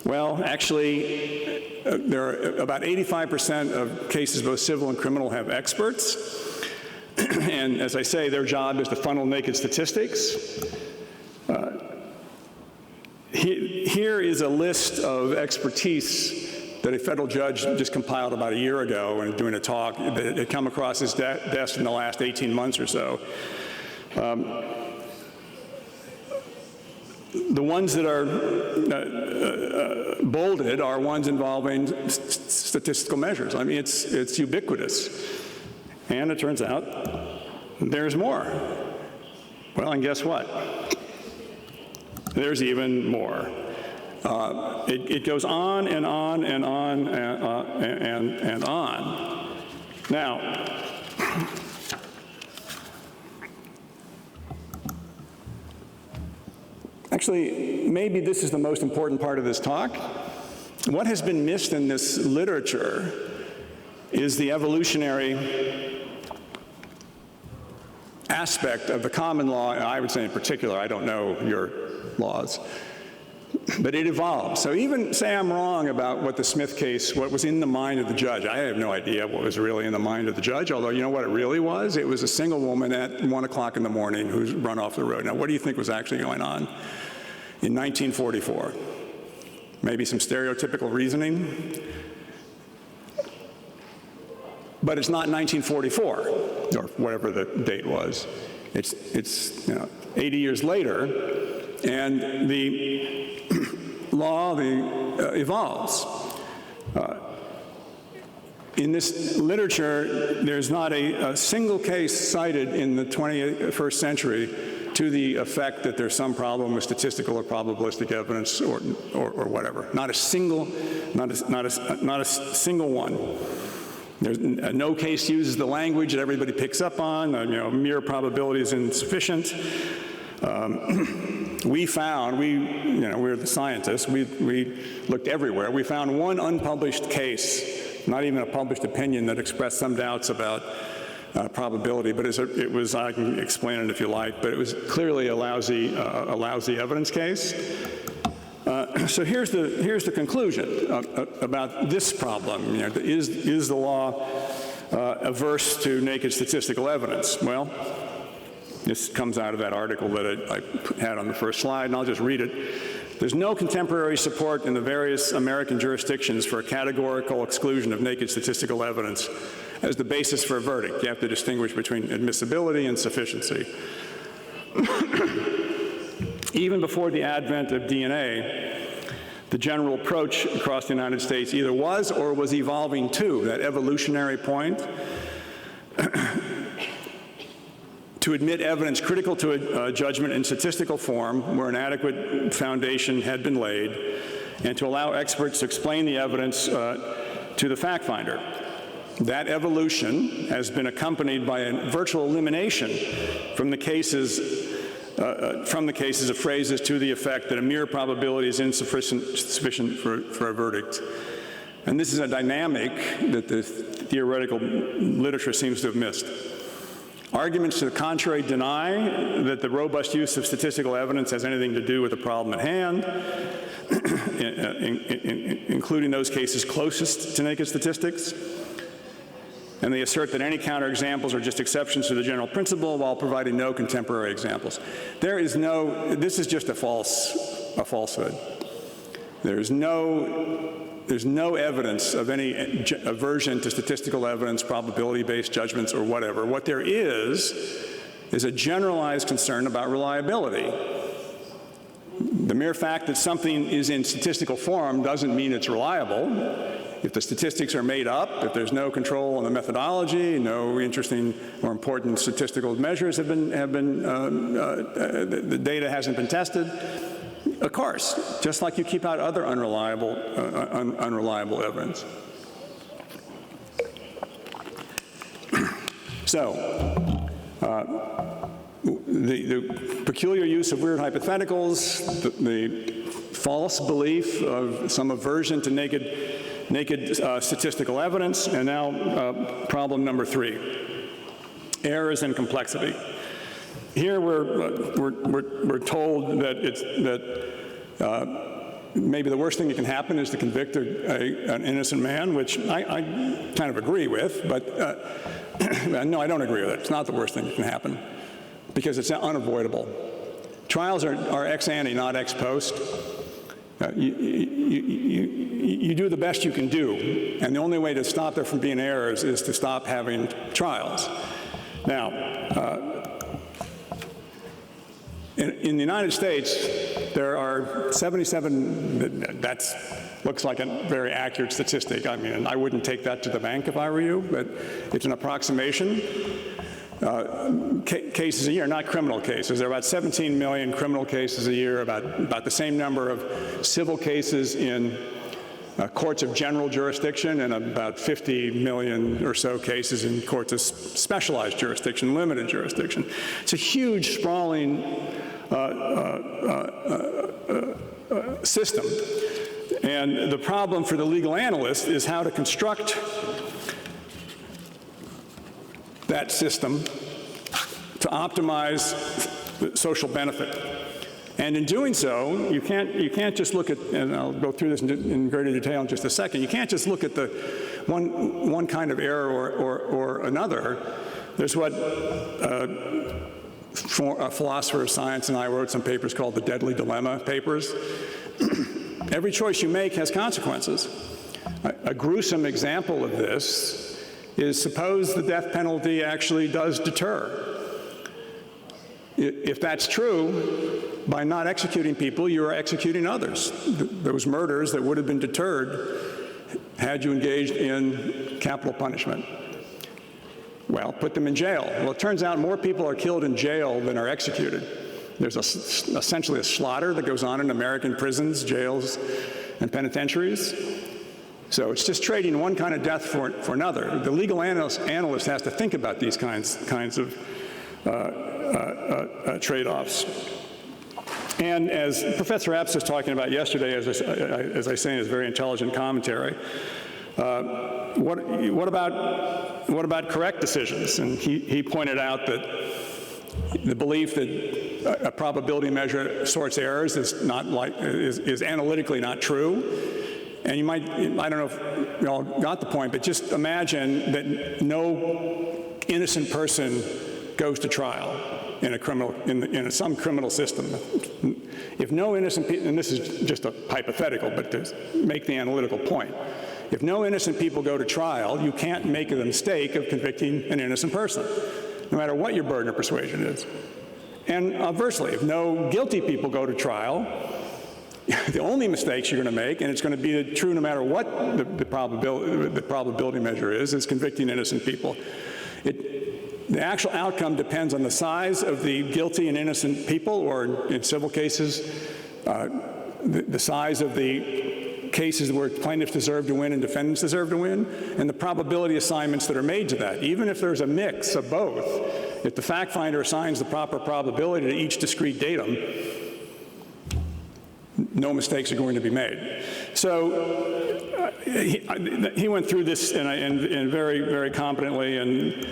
Well, actually, there are about 85% of cases, both civil and criminal, have experts. And as I say, their job is to funnel naked statistics. Here is a list of expertise that a federal judge just compiled about a year ago and doing a talk that had come across his desk in the last 18 months or so. The ones that are bolded are ones involving statistical measures. I mean, it's ubiquitous. And it turns out there's more. Well, and guess what? There's even more. It goes on and on and on and on. Now, actually, maybe this is the most important part of this talk. What has been missed in this literature is the evolutionary aspect of the common law, and I would say in particular, I don't know your laws, but it evolved. So even say I'm wrong about what the Smith case, what was in the mind of the judge. I have no idea what was really in the mind of the judge, although you know what it really was? It was a single woman at 1 o'clock in the morning who's run off the road. Now, what do you think was actually going on in 1944? Maybe some stereotypical reasoning? But it's not 1944, or whatever the date was. It's 80 years later, and the law evolves. In this literature, there's not a single case cited in the 21st century to the effect that there's some problem with statistical or probabilistic evidence or whatever. Not a single one. There's no case uses the language that everybody picks up on. Mere probability is insufficient. We're the scientists. We looked everywhere. We found one unpublished case, not even a published opinion, that expressed some doubts about probability. But it was. I can explain it if you like. But it was clearly a lousy evidence case. So here's the conclusion about this problem. Is the law averse to naked statistical evidence? Well, this comes out of that article that I had on the first slide, and I'll just read it. There's no contemporary support in the various American jurisdictions for a categorical exclusion of naked statistical evidence as the basis for a verdict. You have to distinguish between admissibility and sufficiency. Even before the advent of DNA, the general approach across the United States either was or was evolving to that evolutionary point to admit evidence critical to a judgment in statistical form where an adequate foundation had been laid, and to allow experts to explain the evidence to the fact finder. that evolution has been accompanied by a virtual elimination from the cases of phrases to the effect that a mere probability is sufficient for a verdict. And this is a dynamic that the theoretical literature seems to have missed. Arguments to the contrary deny that the robust use of statistical evidence has anything to do with the problem at hand, including those cases closest to naked statistics. And they assert that any counterexamples are just exceptions to the general principle while providing no contemporary examples. This is just a falsehood. There's no evidence of any aversion to statistical evidence, probability-based judgments, or whatever. What there is a generalized concern about reliability. The mere fact that something is in statistical form doesn't mean it's reliable. If the statistics are made up, if there's no control on the methodology, no interesting or important statistical measures the data hasn't been tested, of course, just like you keep out other unreliable evidence. So, the peculiar use of weird hypotheticals, the false belief of some aversion to naked statistical evidence, and now problem number 3, errors and complexity. Here we're told that maybe the worst thing that can happen is to convict an innocent man, which I kind of agree with, but no, I don't agree with it. It's not the worst thing that can happen because it's unavoidable. Trials are ex ante, not ex post. You do the best you can do, and the only way to stop there from being errors is to stop having trials. Now, in the United States, there are 77, that looks like a very accurate statistic. I mean, I wouldn't take that to the bank if I were you, but it's an approximation. Cases a year, not criminal cases. There are about 17 million criminal cases a year, about the same number of civil cases in courts of general jurisdiction, and about 50 million or so cases in courts of specialized jurisdiction, limited jurisdiction. It's a huge, sprawling system. And the problem for the legal analyst is how to construct that system to optimize the social benefit. And in doing so, you can't just look at, and I'll go through this in greater detail in just a second, you can't just look at the one kind of error or another. There's what a philosopher of science and I wrote some papers called the Deadly Dilemma papers. Every choice you make has consequences. A gruesome example of this is suppose the death penalty actually does deter. If that's true, by not executing people, you are executing others. Those murders that would have been deterred had you engaged in capital punishment. Well, put them in jail. Well, it turns out more people are killed in jail than are executed. There's essentially a slaughter that goes on in American prisons, jails, and penitentiaries. So it's just trading one kind of death for another. The legal analyst has to think about these kinds of trade-offs. And as Professor Epps was talking about yesterday, as I say in his very intelligent commentary, what about correct decisions? And he pointed out that the belief that a probability measure sorts errors is analytically not true. And you might, I don't know if you all got the point, but just imagine that no innocent person goes to trial in a criminal, in some criminal system. If no innocent people, and this is just a hypothetical, but to make the analytical point, if no innocent people go to trial, you can't make the mistake of convicting an innocent person, no matter what your burden of persuasion is. And conversely, if no guilty people go to trial, the only mistakes you're going to make, and it's going to be true no matter what the probability measure is convicting innocent people. The actual outcome depends on the size of the guilty and innocent people, or in civil cases, the size of the cases where plaintiffs deserve to win and defendants deserve to win, and the probability assignments that are made to that. Even if there's a mix of both, if the fact finder assigns the proper probability to each discrete datum, no mistakes are going to be made. So he went through this and very, very competently, and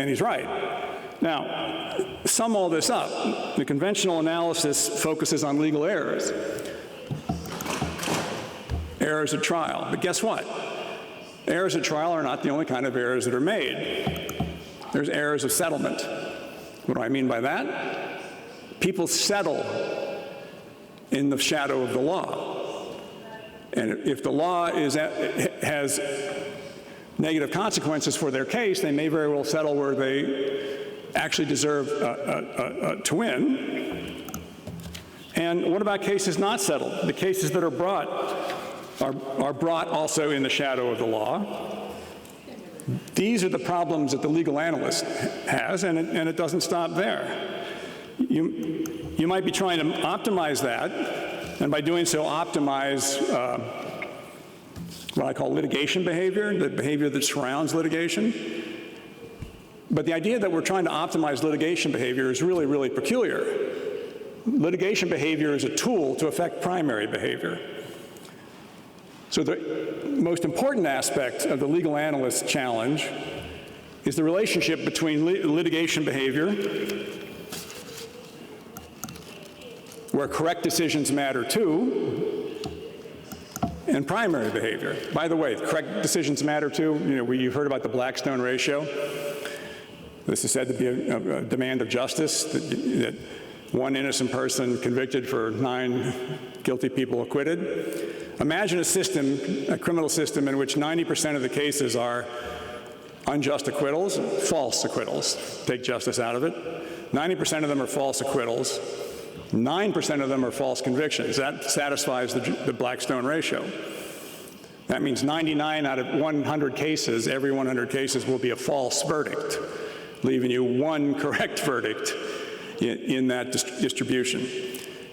he's right. Now, sum all this up. The conventional analysis focuses on legal errors, errors at trial. But guess what? Errors at trial are not the only kind of errors that are made. There's errors of settlement. What do I mean by that? People settle in the shadow of the law. And if the law has negative consequences for their case, they may very well settle where they actually deserve to win. And what about cases not settled? The cases that are brought are brought also in the shadow of the law. These are the problems that the legal analyst has, and it doesn't stop there. You might be trying to optimize that, and by doing so optimize what I call litigation behavior, the behavior that surrounds litigation. But the idea that we're trying to optimize litigation behavior is really, really peculiar. Litigation behavior is a tool to affect primary behavior. So the most important aspect of the legal analyst challenge is the relationship between litigation behavior, where correct decisions matter too, and primary behavior. By the way, correct decisions matter too. You've heard about the Blackstone ratio. This is said to be a demand of justice, that one innocent person convicted for 9 guilty people acquitted. Imagine a system, a criminal system, in which 90% of the cases are unjust acquittals, false acquittals. Take justice out of it. 90% of them are false acquittals. 9% of them are false convictions. That satisfies the Blackstone ratio. That means 99 out of 100 cases, every 100 cases will be a false verdict, leaving you one correct verdict in that distribution.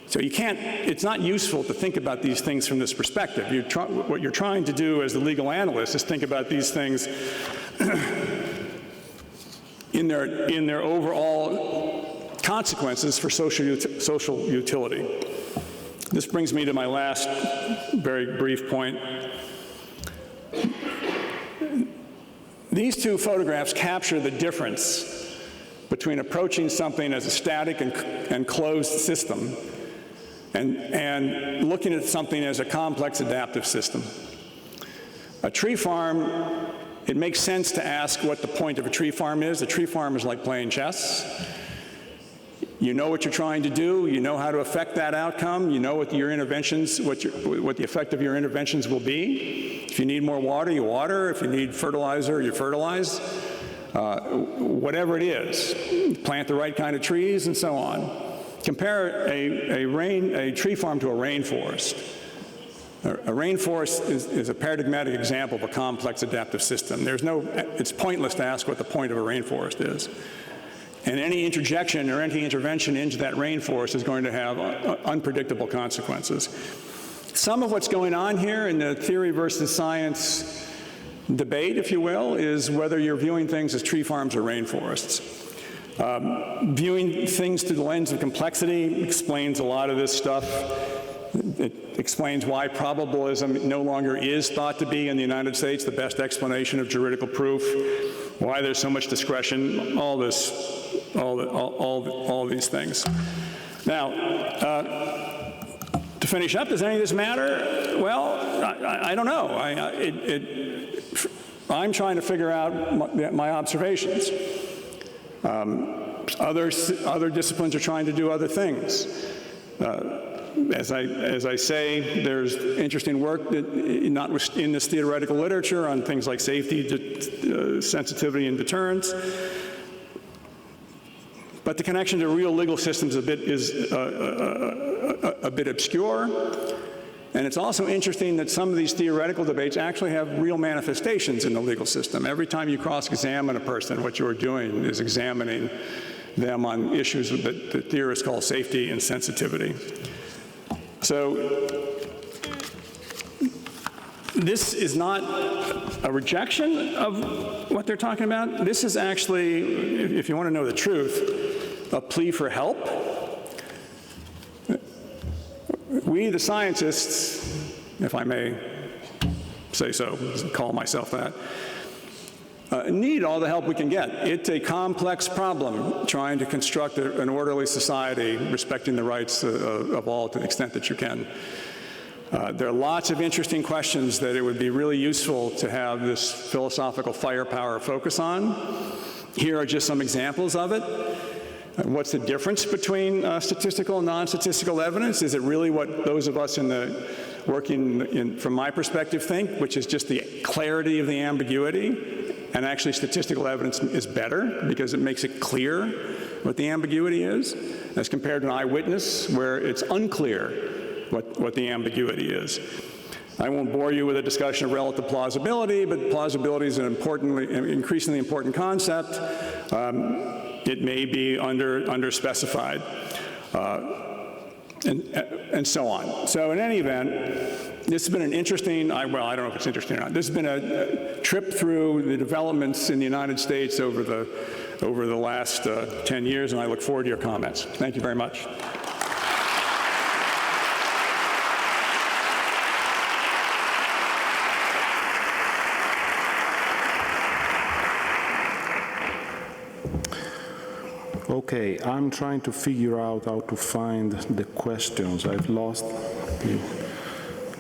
So it's not useful to think about these things from this perspective. What you're trying to do as the legal analyst is think about these things in their overall consequences for social utility. This brings me to my last very brief point. These two photographs capture the difference between approaching something as a static and closed system and looking at something as a complex adaptive system. A tree farm, it makes sense to ask what the point of a tree farm is. A tree farm is like playing chess. You know what you're trying to do, you know how to affect that outcome, you know what your interventions, what the effect of your interventions will be. If you need more water, you water. If you need fertilizer, you fertilize. Whatever it is, plant the right kind of trees and so on. Compare a tree farm to a rainforest. A rainforest is a paradigmatic example of a complex adaptive system. It's pointless to ask what the point of a rainforest is. And any interjection or any intervention into that rainforest is going to have unpredictable consequences. Some of what's going on here in the theory versus science debate, if you will, is whether you're viewing things as tree farms or rainforests. Viewing things through the lens of complexity explains a lot of this stuff. It explains why probabilism no longer is thought to be in the United States the best explanation of juridical proof, why there's so much discretion, all these things. Now, to finish up, does any of this matter? Well, I don't know. I'm trying to figure out my observations. Other disciplines are trying to do other things. As I say, there's interesting work not in this theoretical literature on things like safety, sensitivity, and deterrence. But the connection to real legal systems is a bit obscure. And it's also interesting that some of these theoretical debates actually have real manifestations in the legal system. Every time you cross-examine a person, what you're doing is examining them on issues that theorists call safety and sensitivity. So this is not a rejection of what they're talking about. This is actually, if you want to know the truth, a plea for help. We, the scientists, if I may say so, call myself that, need all the help we can get. It's a complex problem trying to construct an orderly society respecting the rights of all to the extent that you can. There are lots of interesting questions that it would be really useful to have this philosophical firepower focus on. Here are just some examples of it. What's the difference between statistical and non-statistical evidence? Is it really what those of us from my perspective think, which is just the clarity of the ambiguity? And actually statistical evidence is better because it makes it clear what the ambiguity is, as compared to an eyewitness where it's unclear what the ambiguity is. I won't bore you with a discussion of relative plausibility, but plausibility is an increasingly important concept. It may be underspecified, and so on. So in any event, this has been an interesting, well, I don't know if it's interesting or not. This has been a trip through the developments in the United States over the last 10 years, and I look forward to your comments. Thank you very much. Okay, I'm trying to figure out how to find the questions. I've lost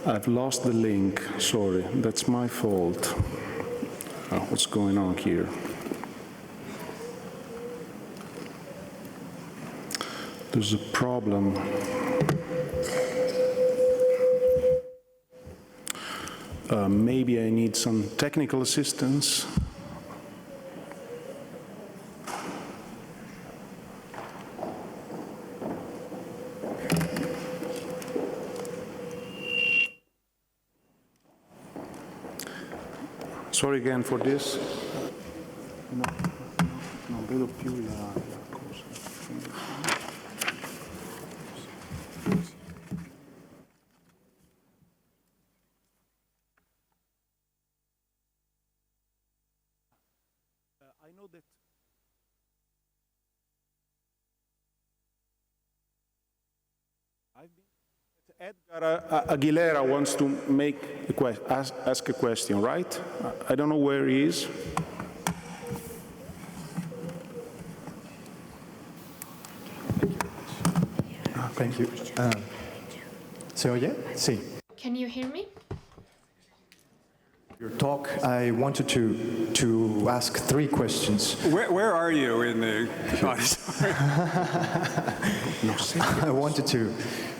the link. Sorry, that's my fault. What's going on here? There's a problem. Maybe I need some technical assistance. Sorry again for this. Non vedo più la cosa. I know that Edgar Aguilera wants to make ask a question, right? I don't know where he is. Thank you. ¿Se oye? Sí. Can you hear me? Your talk, I wanted to ask 3 questions. Where are you in the auditorium? I wanted to.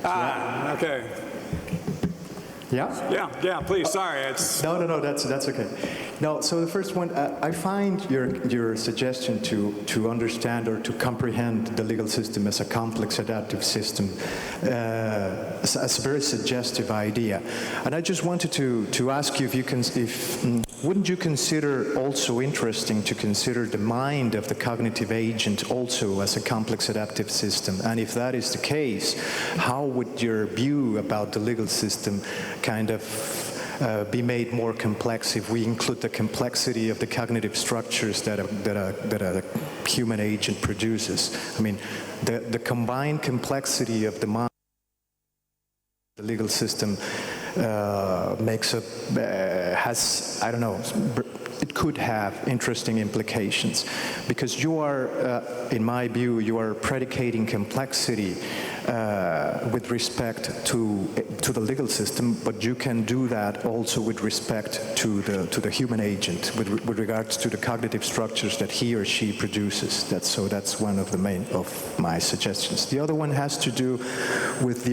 Okay. Yeah? Yeah, please, sorry. It's No, that's okay. No, so the first one, I find your suggestion to understand or to comprehend the legal system as a complex adaptive system as a very suggestive idea. And I just wanted to ask you wouldn't you consider also interesting to consider the mind of the cognitive agent also as a complex adaptive system? And if that is the case, how would your view about the legal system kind of be made more complex if we include the complexity of the cognitive structures that a human agent produces? I mean, the combined complexity of the mind, the legal system it could have interesting implications, because you are, in my view, you are predicating complexity with respect to the legal system, but you can do that also with respect to the human agent, with regards to the cognitive structures that he or she produces. That's one of the main of my suggestions. The other one has to do with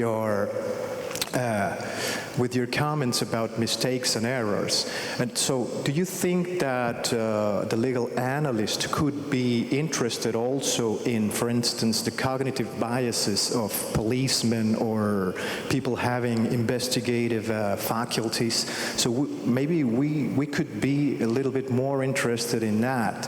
your comments about mistakes and errors. And so do you think that the legal analyst could be interested also in, for instance, the cognitive biases of policemen or people having investigative faculties? So maybe we could be a little bit more interested in that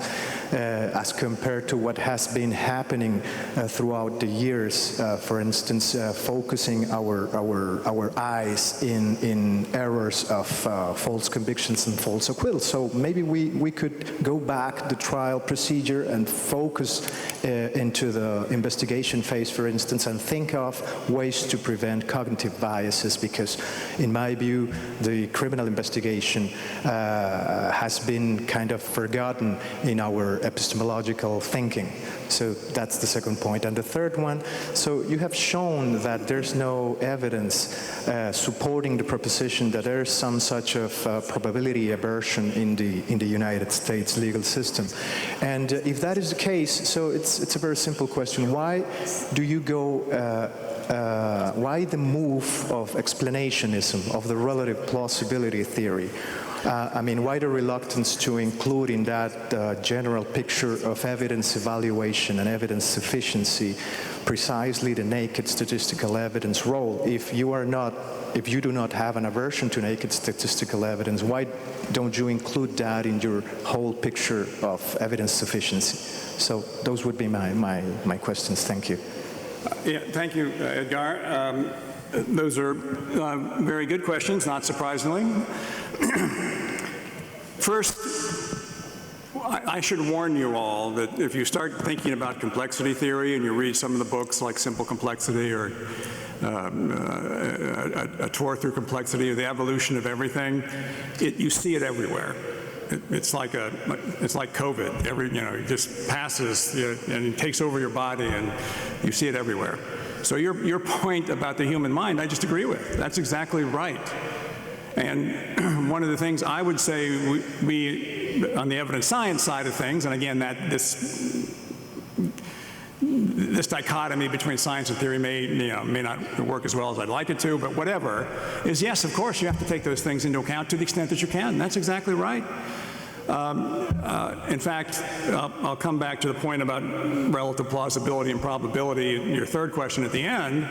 as compared to what has been happening throughout the years. For instance, focusing our eyes in errors of false convictions and false acquittals. So maybe we could go back the trial procedure and focus into the investigation phase, for instance, and think of ways to prevent cognitive biases, because in my view, the criminal investigation has been kind of forgotten in our epistemological thinking. So that's the second point. And the third one, so you have shown that there's no evidence supporting the proposition that there's some such of probability aversion in the United States legal system. And if that is the case, so it's a very simple question. Why do you go why the move of explanationism, of the relative plausibility theory? I mean, why the reluctance to include in that general picture of evidence evaluation and evidence sufficiency precisely the naked statistical evidence role? If you do not have an aversion to naked statistical evidence, why don't you include that in your whole picture of evidence sufficiency? So those would be my questions. Thank you. Yeah, thank you, Edgar. Those are very good questions, not surprisingly. First, I should warn you all that if you start thinking about complexity theory and you read some of the books like Simple Complexity or A Tour Through Complexity or The Evolution of Everything, you see it everywhere. It's like COVID. It just passes and it takes over your body, and you see it everywhere. So your point about the human mind, I just agree with. That's exactly right. And one of the things I would say we on the evidence science side of things, and again, this dichotomy between science and theory may not work as well as I'd like it to, but whatever, is yes, of course, you have to take those things into account to the extent that you can. That's exactly right. In fact, I'll come back to the point about relative plausibility and probability in your third question at the end.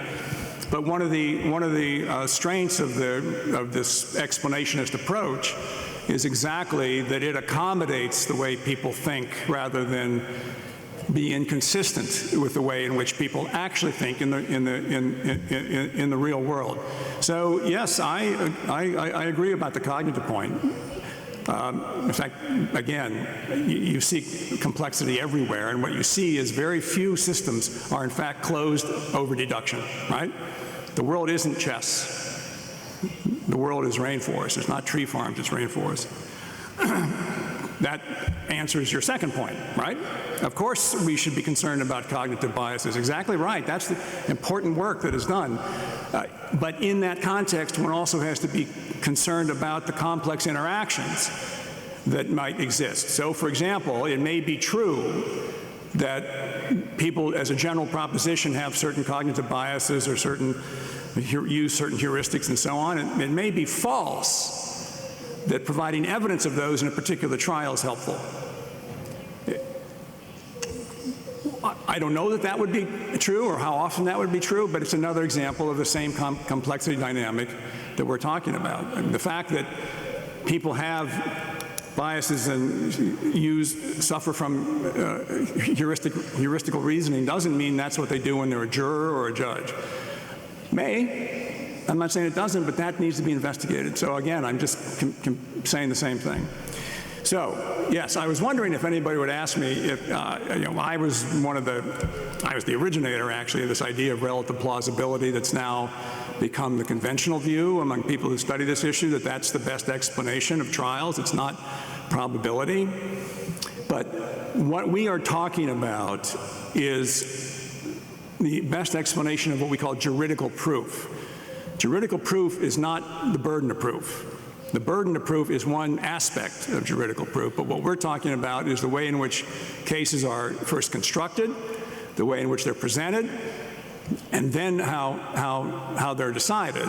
But one of the strengths of this explanationist approach is exactly that it accommodates the way people think rather than be inconsistent with the way in which people actually think in the real world. So yes, I agree about the cognitive point. In fact, again, you see complexity everywhere, and what you see is very few systems are in fact closed over deduction, right? The world isn't chess. The world is rainforest. It's not tree farms, it's rainforest. That answers your second point, right? Of course we should be concerned about cognitive biases. Exactly right. That's the important work that is done. But in that context, one also has to be concerned about the complex interactions that might exist. So, for example, it may be true that people, as a general proposition, have certain cognitive biases or use certain heuristics and so on. It may be false that providing evidence of those in a particular trial is helpful. I don't know that would be true or how often that would be true, but it's another example of the same complexity dynamic that we're talking about. And the fact that people have biases and suffer from heuristical reasoning doesn't mean that's what they do when they're a juror or a judge. I'm not saying it doesn't, but that needs to be investigated. So again, I'm just saying the same thing. So yes, I was wondering if anybody would ask me if I was the originator actually of this idea of relative plausibility that's now become the conventional view among people who study this issue, that that's the best explanation of trials. It's not probability. But what we are talking about is the best explanation of what we call juridical proof. Juridical proof is not the burden of proof. The burden of proof is one aspect of juridical proof, but what we're talking about is the way in which cases are first constructed, the way in which they're presented, and then how they're decided.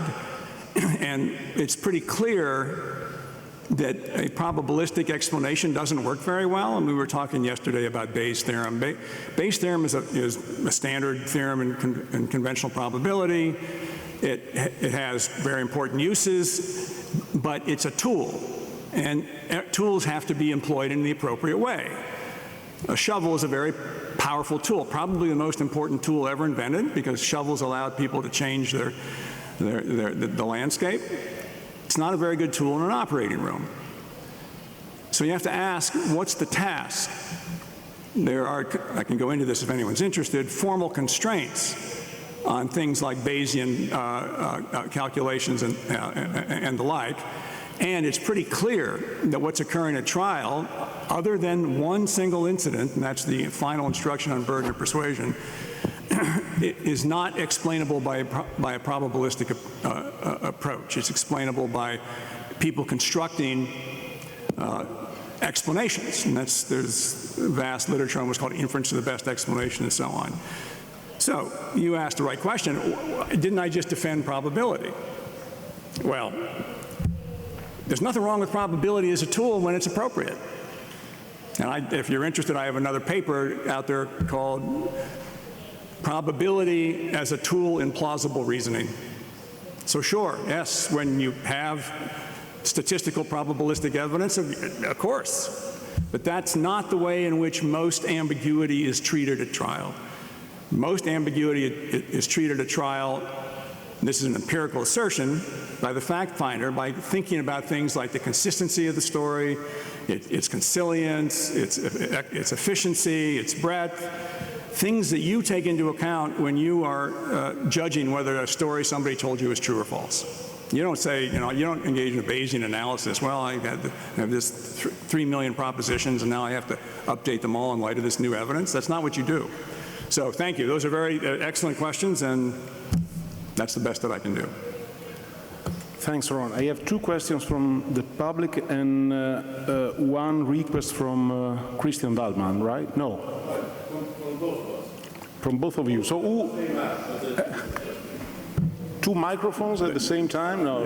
And it's pretty clear that a probabilistic explanation doesn't work very well, and we were talking yesterday about Bayes' theorem. Bayes' theorem is a standard theorem in conventional probability. It has very important uses, but it's a tool, and tools have to be employed in the appropriate way. A shovel is a very powerful tool, probably the most important tool ever invented, because shovels allowed people to change the landscape. It's not a very good tool in an operating room. So you have to ask, what's the task? There are, I can go into this if anyone's interested, formal constraints on things like Bayesian calculations and the like. And it's pretty clear that what's occurring at trial, other than one single incident, and that's the final instruction on burden of persuasion, is not explainable by a probabilistic approach. It's explainable by people constructing explanations, and there's vast literature on what's called inference to the best explanation and so on. So you asked the right question. Didn't I just defend probability? Well, there's nothing wrong with probability as a tool when it's appropriate. And if you're interested, I have another paper out there called Probability as a Tool in Plausible Reasoning. So sure, yes, when you have statistical probabilistic evidence, of course. But that's not the way in which most ambiguity is treated at trial. Most ambiguity is treated at trial, and this is an empirical assertion, by the fact finder, by thinking about things like the consistency of the story, its consilience, its efficiency, its breadth, things that you take into account when you are judging whether a story somebody told you is true or false. You don't say, you don't engage in a Bayesian analysis. Well, I have this 3 million propositions, and now I have to update them all in light of this new evidence. That's not what you do. So thank you. Those are very excellent questions, and that's the best that I can do. Thanks, Ron. I have two questions from the public and one request from Christian Dahlman, right? No. From both of you. So who? Two microphones at the same time? No.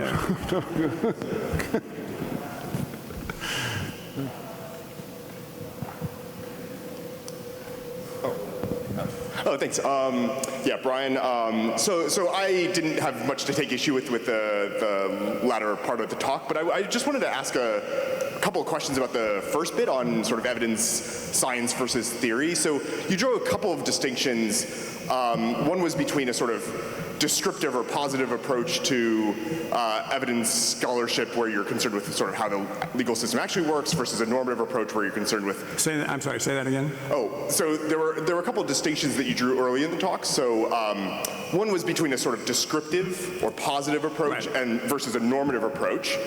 Oh, thanks. Yeah, Brian. So I didn't have much to take issue with the latter part of the talk, but I just wanted to ask a couple of questions about the first bit on sort of evidence, science versus theory. So you drew a couple of distinctions. One was between a sort of descriptive or positive approach to evidence scholarship, where you're concerned with sort of how the legal system actually works, versus a normative approach where you're concerned with. I'm sorry. Say that again. Oh, so there were a couple of distinctions that you drew early in the talk. So one was between a sort of descriptive or positive approach and versus a normative approach.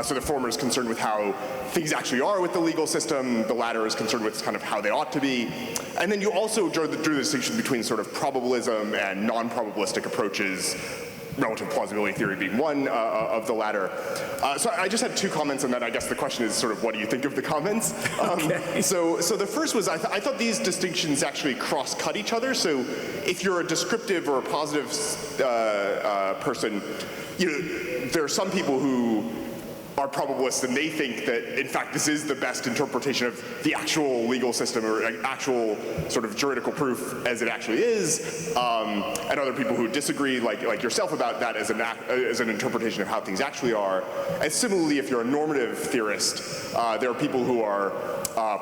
So the former is concerned with how things actually are with the legal system. The latter is concerned with kind of how they ought to be. And then you also drew the distinction between sort of probabilism and non-probabilistic approaches, relative plausibility theory being one of the latter. So I just had two comments, and then I guess the question is sort of what do you think of the comments? Okay. So the first was I thought these distinctions actually cross-cut each other. So if you're a descriptive or a positive person, there are some people who are probabilists, and they think that, in fact, this is the best interpretation of the actual legal system or actual sort of juridical proof as it actually is, and other people who disagree, like yourself, about that as an interpretation of how things actually are. And similarly, if you're a normative theorist, there are people who are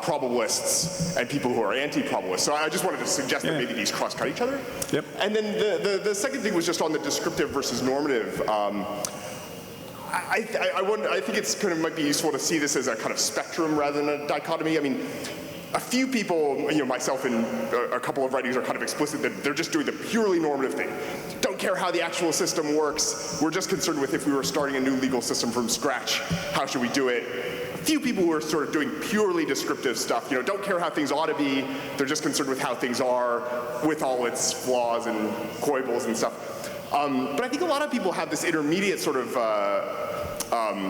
probabilists and people who are anti-probabilists. So I just wanted to suggest that maybe these cross-cut each other. Yep. And then the second thing was just on the descriptive versus normative. I think it's kind of might be useful to see this as a kind of spectrum rather than a dichotomy. I mean, a few people, myself and a couple of writings, are kind of explicit that they're just doing the purely normative thing. Don't care how the actual system works. We're just concerned with if we were starting a new legal system from scratch, how should we do it? A few people who are sort of doing purely descriptive stuff, don't care how things ought to be. They're just concerned with how things are with all its flaws and foibles and stuff. But I think a lot of people have this intermediate sort of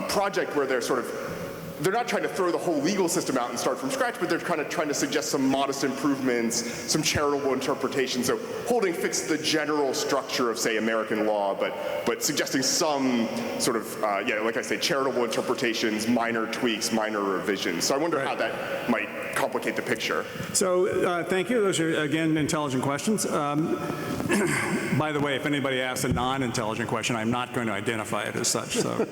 project where they're not trying to throw the whole legal system out and start from scratch, but they're kind of trying to suggest some modest improvements, some charitable interpretations. So holding fixed the general structure of, say, American law, but suggesting some sort of, like I say, charitable interpretations, minor tweaks, minor revisions. So I wonder how that might complicate the picture. So thank you. Those are, again, intelligent questions. By the way, if anybody asks a non-intelligent question, I'm not going to identify it as such. So.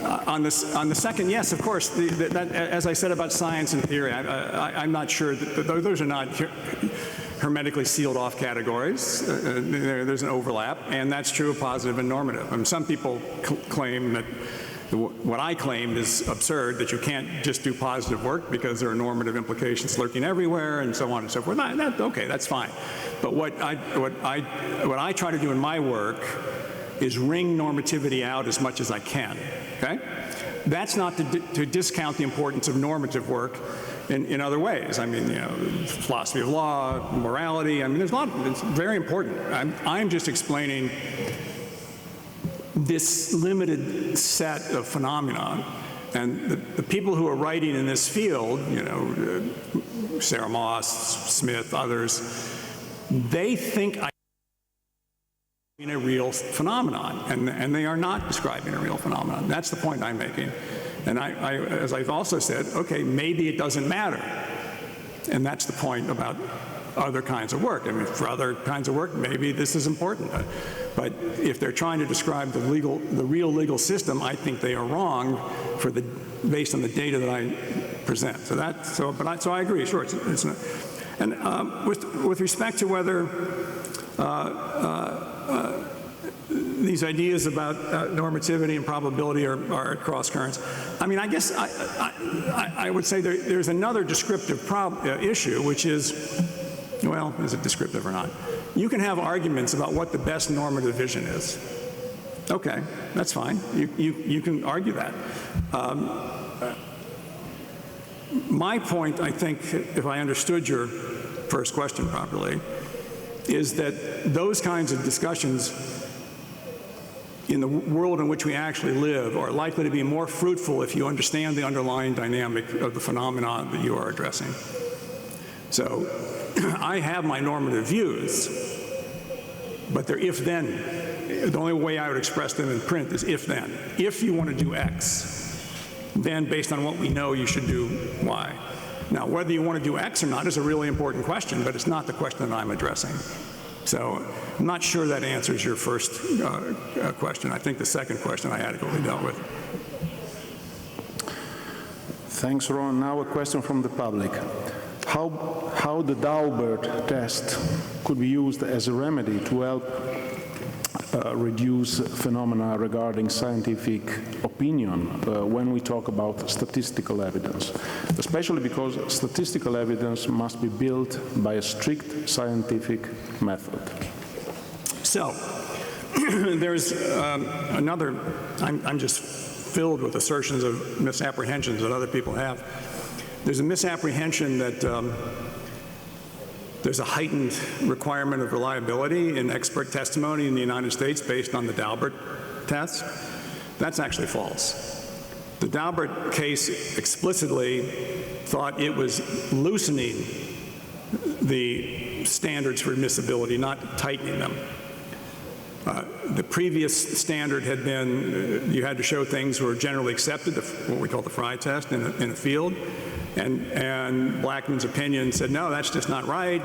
on the second, yes, of course. As I said about science and theory, I'm not sure that those are not hermetically sealed off categories. There's an overlap, and that's true of positive and normative. I mean, some people claim that what I claim is absurd, that you can't just do positive work because there are normative implications lurking everywhere and so on and so forth. Okay, that's fine. But what I try to do in my work is wring normativity out as much as I can, okay? That's not to discount the importance of normative work in other ways. I mean, you know, philosophy of law, morality, I mean, there's a lot, it's very important. I'm just explaining this limited set of phenomena, and the people who are writing in this field, you know, Sarah Moss, Smith, others, they think I'm a real phenomenon, and they are not describing a real phenomenon. That's the point I'm making. And as I've also said, okay, maybe it doesn't matter. And that's the point about other kinds of work. I mean, for other kinds of work, maybe this is important. But if they're trying to describe the real legal system, I think they are wrong based on the data that I present. So I agree. Sure, it's not. And with respect to whether these ideas about normativity and probability are cross currents, I mean, I guess I would say there's another descriptive issue, which is, well, is it descriptive or not? You can have arguments about what the best normative vision is. Okay, that's fine. You can argue that. My point, I think, if I understood your first question properly, is that those kinds of discussions in the world in which we actually live are likely to be more fruitful if you understand the underlying dynamic of the phenomenon that you are addressing. So I have my normative views, but they're if-then. The only way I would express them in print is if-then. If you want to do X, then based on what we know, you should do Y. Now, whether you want to do X or not is a really important question, but it's not the question that I'm addressing. So I'm not sure that answers your first question. I think the second question I adequately dealt with. Thanks, Ron. Now a question from the public. How the Daubert test could be used as a remedy to help reduce phenomena regarding scientific opinion when we talk about statistical evidence, especially because statistical evidence must be built by a strict scientific method. So there's another, I'm just filled with assertions of misapprehensions that other people have. There's a misapprehension that there's a heightened requirement of reliability in expert testimony in the United States based on the Daubert test. That's actually false. The Daubert case explicitly thought it was loosening the standards for admissibility, not tightening them. The previous standard had been you had to show things were generally accepted, what we call the Frye test in a field. And Blackman's opinion said, no, that's just not right.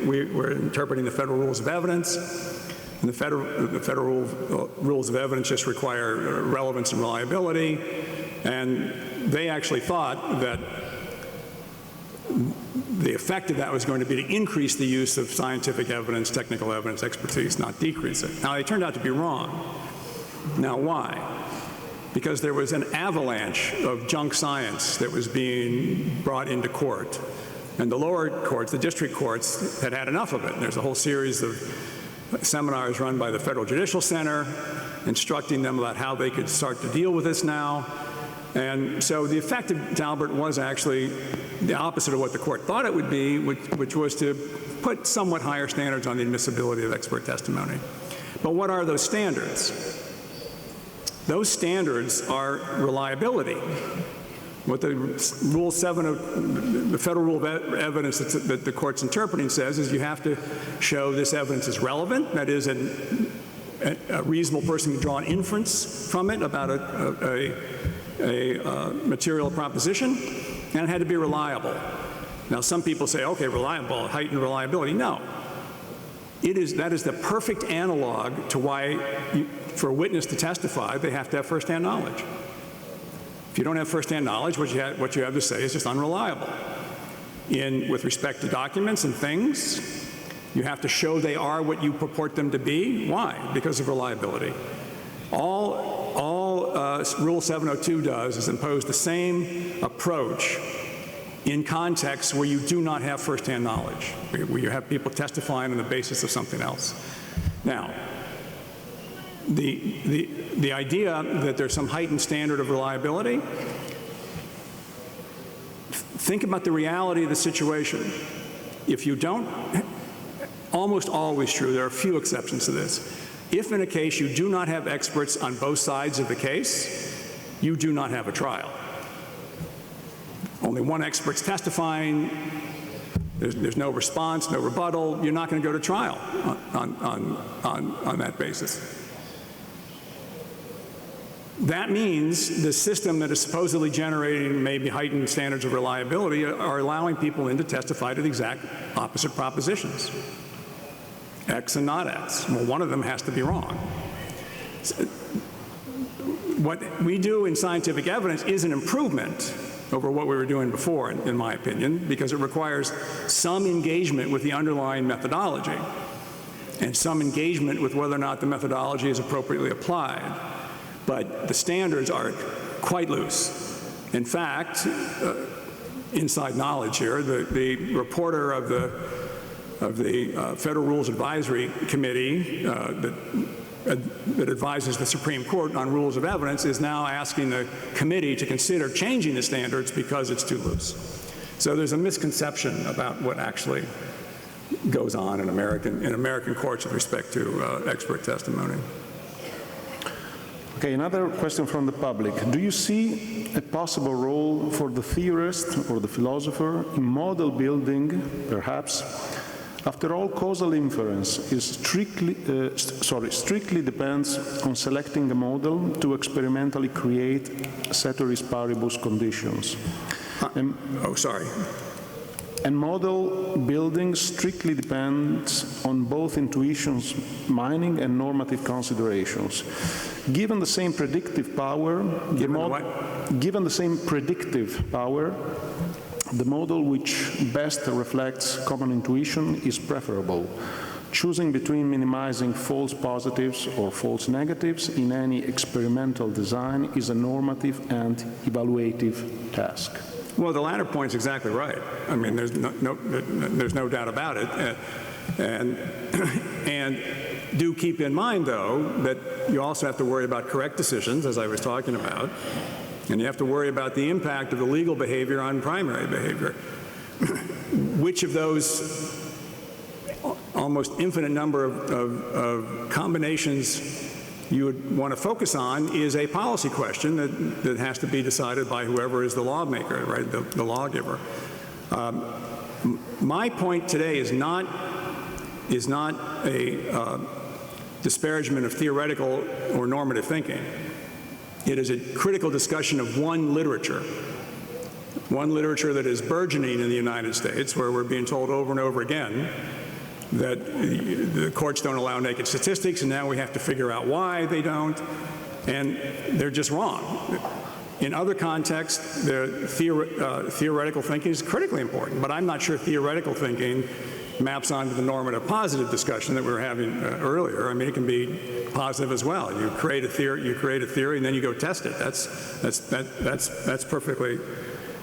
We're interpreting the federal rules of evidence. And the federal rules of evidence just require relevance and reliability. And they actually thought that the effect of that was going to be to increase the use of scientific evidence, technical evidence, expertise, not decrease it. Now, they turned out to be wrong. Now, why? Because there was an avalanche of junk science that was being brought into court. And the lower courts, the district courts, had had enough of it. And there's a whole series of seminars run by the Federal Judicial Center instructing them about how they could start to deal with this now. And so the effect of Daubert was actually the opposite of what the court thought it would be, which was to put somewhat higher standards on the admissibility of expert testimony. But what are those standards? Those standards are reliability. What the Rule 7 of the Federal Rule of Evidence that the court's interpreting says is you have to show this evidence is relevant, that is, a reasonable person can draw an inference from it about a material proposition, and it had to be reliable. Now, some people say, okay, reliable, heightened reliability. No. That is the perfect analog to why for a witness to testify, they have to have firsthand knowledge. If you don't have firsthand knowledge, what you have to say is just unreliable. With respect to documents and things, you have to show they are what you purport them to be. Why? Because of reliability. All Rule 702 does is impose the same approach in contexts where you do not have firsthand knowledge, where you have people testifying on the basis of something else. Now, the idea that there's some heightened standard of reliability, think about the reality of the situation. If you don't, almost always true, there are a few exceptions to this. If in a case you do not have experts on both sides of the case, you do not have a trial. Only one expert's testifying, there's no response, no rebuttal, you're not going to go to trial on that basis. That means the system that is supposedly generating maybe heightened standards of reliability are allowing people in to testify to the exact opposite propositions. X and not X. Well, one of them has to be wrong. What we do in scientific evidence is an improvement over what we were doing before, in my opinion, because it requires some engagement with the underlying methodology and some engagement with whether or not the methodology is appropriately applied. But the standards are quite loose. In fact, inside knowledge here, the reporter of the Federal Rules Advisory Committee that advises the Supreme Court on rules of evidence is now asking the committee to consider changing the standards because it's too loose. So there's a misconception about what actually goes on in American courts with respect to expert testimony. Okay, another question from the public. Do you see a possible role for the theorist or the philosopher in model building, perhaps? After all, causal inference is strictly depends on selecting a model to experimentally create ceteris paribus conditions. And model building strictly depends on both intuitions, mining, and normative considerations. Given the same predictive power, the model which best reflects common intuition is preferable. Choosing between minimizing false positives or false negatives in any experimental design is a normative and evaluative task. Well, the latter point is exactly right. I mean, there's no doubt about it. And do keep in mind, though, that you also have to worry about correct decisions, as I was talking about, and you have to worry about the impact of the legal behavior on primary behavior. Which of those almost infinite number of combinations you would want to focus on is a policy question that has to be decided by whoever is the lawmaker, right, the lawgiver. My point today is not a disparagement of theoretical or normative thinking. It is a critical discussion of one literature that is burgeoning in the United States, where we're being told over and over again that the courts don't allow naked statistics, and now we have to figure out why they don't, and they're just wrong. In other contexts, theoretical thinking is critically important, but I'm not sure theoretical thinking maps onto the normative positive discussion that we were having earlier. I mean, it can be positive as well. You create a theory, and then you go test it. That's perfectly.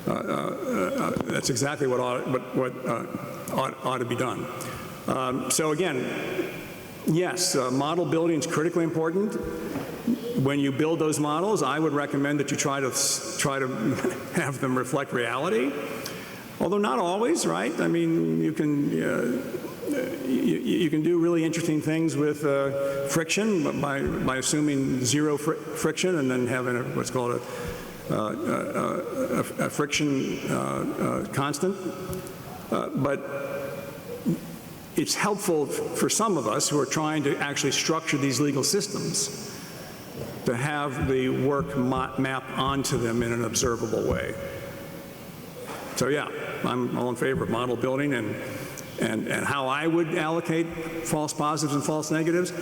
That's exactly what ought to be done. So again, yes, model building is critically important. When you build those models, I would recommend that you try to have them reflect reality. Although not always, right? I mean, you can do really interesting things with friction by assuming zero friction and then having what's called a friction constant. But it's helpful for some of us who are trying to actually structure these legal systems to have the work map onto them in an observable way. So yeah, I'm all in favor of model building and how I would allocate false positives and false negatives.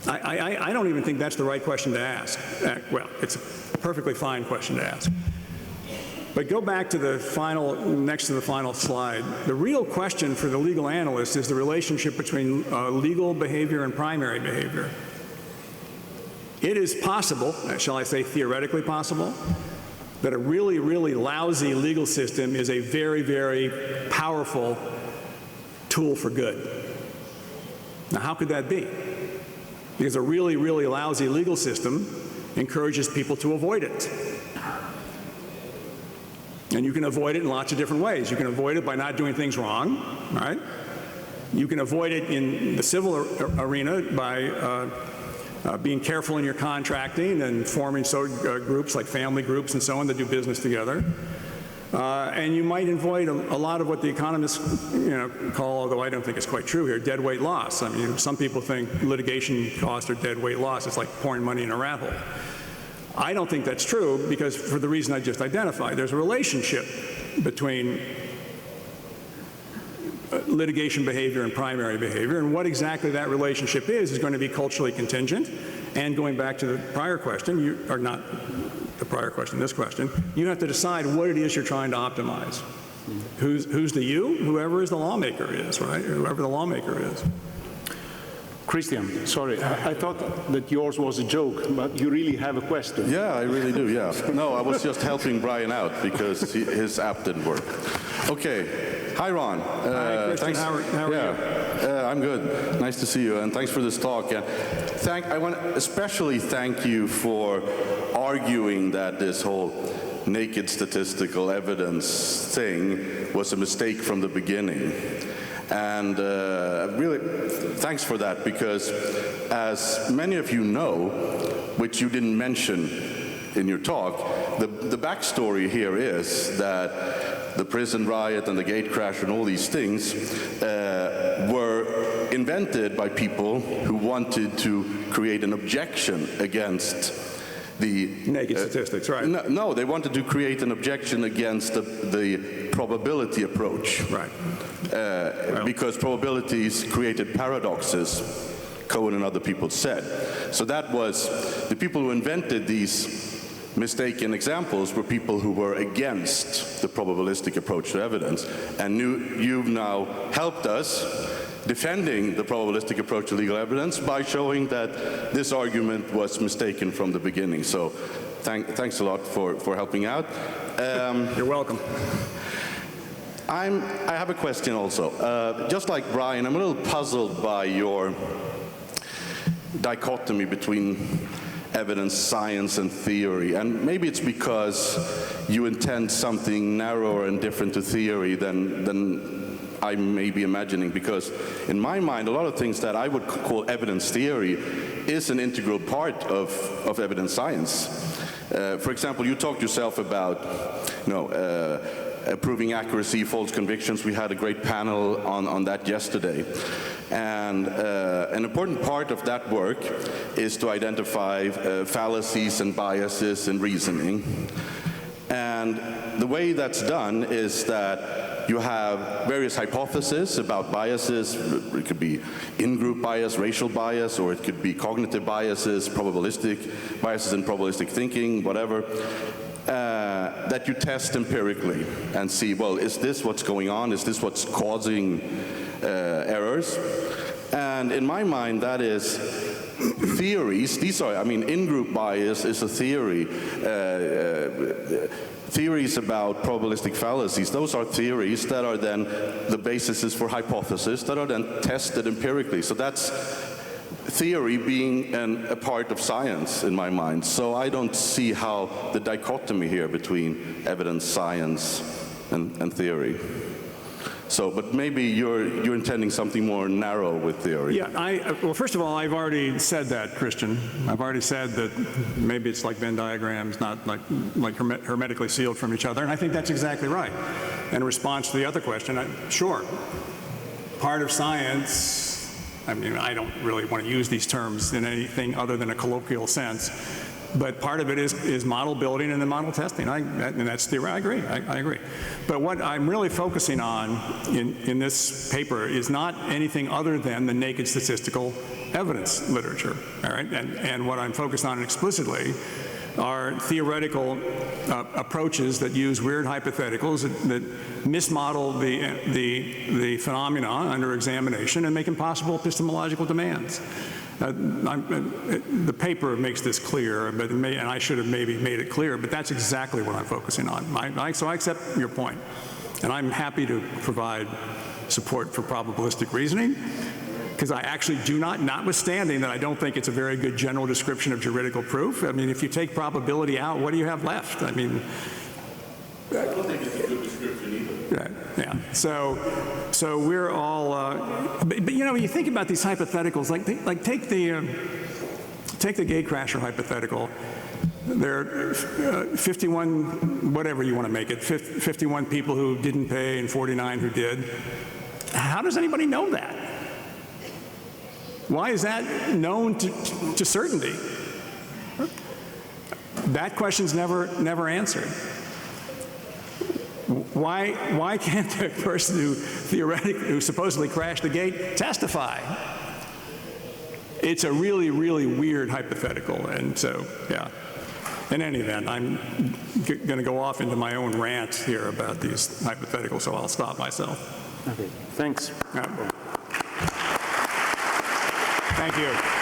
I don't even think that's the right question to ask. Well, it's perfectly fine question to ask. But go back to the next to the final slide. The real question for the legal analyst is the relationship between legal behavior and primary behavior. It is possible, shall I say theoretically possible, that a really, really lousy legal system is a very, very powerful tool for good. Now, how could that be? Because a really, really lousy legal system encourages people to avoid it. And you can avoid it in lots of different ways. You can avoid it by not doing things wrong, right? You can avoid it in the civil arena by being careful in your contracting and forming groups like family groups and so on that do business together. And you might avoid a lot of what the economists call, although I don't think it's quite true here, dead weight loss. I mean, some people think litigation costs are dead weight loss. It's like pouring money in a rat hole. I don't think that's true because for the reason I just identified. There's a relationship between litigation behavior and primary behavior, and what exactly that relationship is going to be culturally contingent. And going back to the prior question, or not the prior question, this question, you have to decide what it is you're trying to optimize. Who's the you? Whoever is the lawmaker is, right? Whoever the lawmaker is. Christian, sorry, I thought that yours was a joke, but you really have a question. Yeah, I really do, yeah. No, I was just helping Brian out because his app didn't work. Okay. Hi, Ron. Hi, Christian. Thanks. How are you? I'm good. Nice to see you, and thanks for this talk. And I want to especially thank you for arguing that this whole naked statistical evidence thing was a mistake from the beginning. And really, thanks for that, because as many of you know, which you didn't mention in your talk, the backstory here is that the prison riot and the gate crash and all these things were invented by people who wanted to create an objection against the naked statistics, right? No, they wanted to create an objection against the probability approach. Right. Because probabilities created paradoxes, Cohen and other people said. So that was, the people who invented these mistaken examples were people who were against the probabilistic approach to evidence. And you've now helped us defending the probabilistic approach to legal evidence by showing that this argument was mistaken from the beginning. So thanks a lot for helping out. You're welcome. I have a question also. Just like Brian, I'm a little puzzled by your dichotomy between evidence, science, and theory. And maybe it's because you intend something narrower and different to theory than I may be imagining, because in my mind, a lot of things that I would call evidence theory is an integral part of evidence science. For example, you talked yourself about, proving accuracy, false convictions. We had a great panel on that yesterday. And an important part of that work is to identify fallacies and biases in reasoning. And the way that's done is that you have various hypotheses about biases. It could be in-group bias, racial bias, or it could be cognitive biases, probabilistic biases in probabilistic thinking, whatever, that you test empirically and see, well, is this what's going on? Is this what's causing errors? And in my mind, that is theories. These are, in-group bias is a theory. Theories about probabilistic fallacies, those are theories that are then the basis for hypotheses that are then tested empirically. So that's theory being a part of science in my mind. So I don't see how the dichotomy here between evidence, science, and theory. So, but maybe you're intending something more narrow with theory. Yeah, well, first of all, I've already said that, Christian. I've already said that maybe it's like Venn diagrams, not like hermetically sealed from each other, and I think that's exactly right. In response to the other question, sure, part of science, I don't really want to use these terms in anything other than a colloquial sense, but part of it is model building and then model testing, and that's theory. I agree. But what I'm really focusing on in this paper is not anything other than the naked statistical evidence literature, all right? And what I'm focused on explicitly are theoretical approaches that use weird hypotheticals that mismodel the phenomena under examination and make impossible epistemological demands. The paper makes this clear, and I should have maybe made it clear, but that's exactly what I'm focusing on. So I accept your point, and I'm happy to provide support for probabilistic reasoning, because I actually do not, notwithstanding that I don't think it's a very good general description of juridical proof. I mean, if you take probability out, what do you have left? I mean, I don't think it's a good description either. yeah. So we're all, but you know, when you think about these hypotheticals, like take the gatecrasher hypothetical. There are 51, whatever you want to make it, 51 people who didn't pay and 49 who did. How does anybody know that? Why is that known to certainty? That question's never answered. Why can't the person who supposedly crashed the gate testify? It's a really, really weird hypothetical, and so, yeah. In any event, I'm going to go off into my own rant here about these hypotheticals, so I'll stop myself. Okay, thanks. Thank you.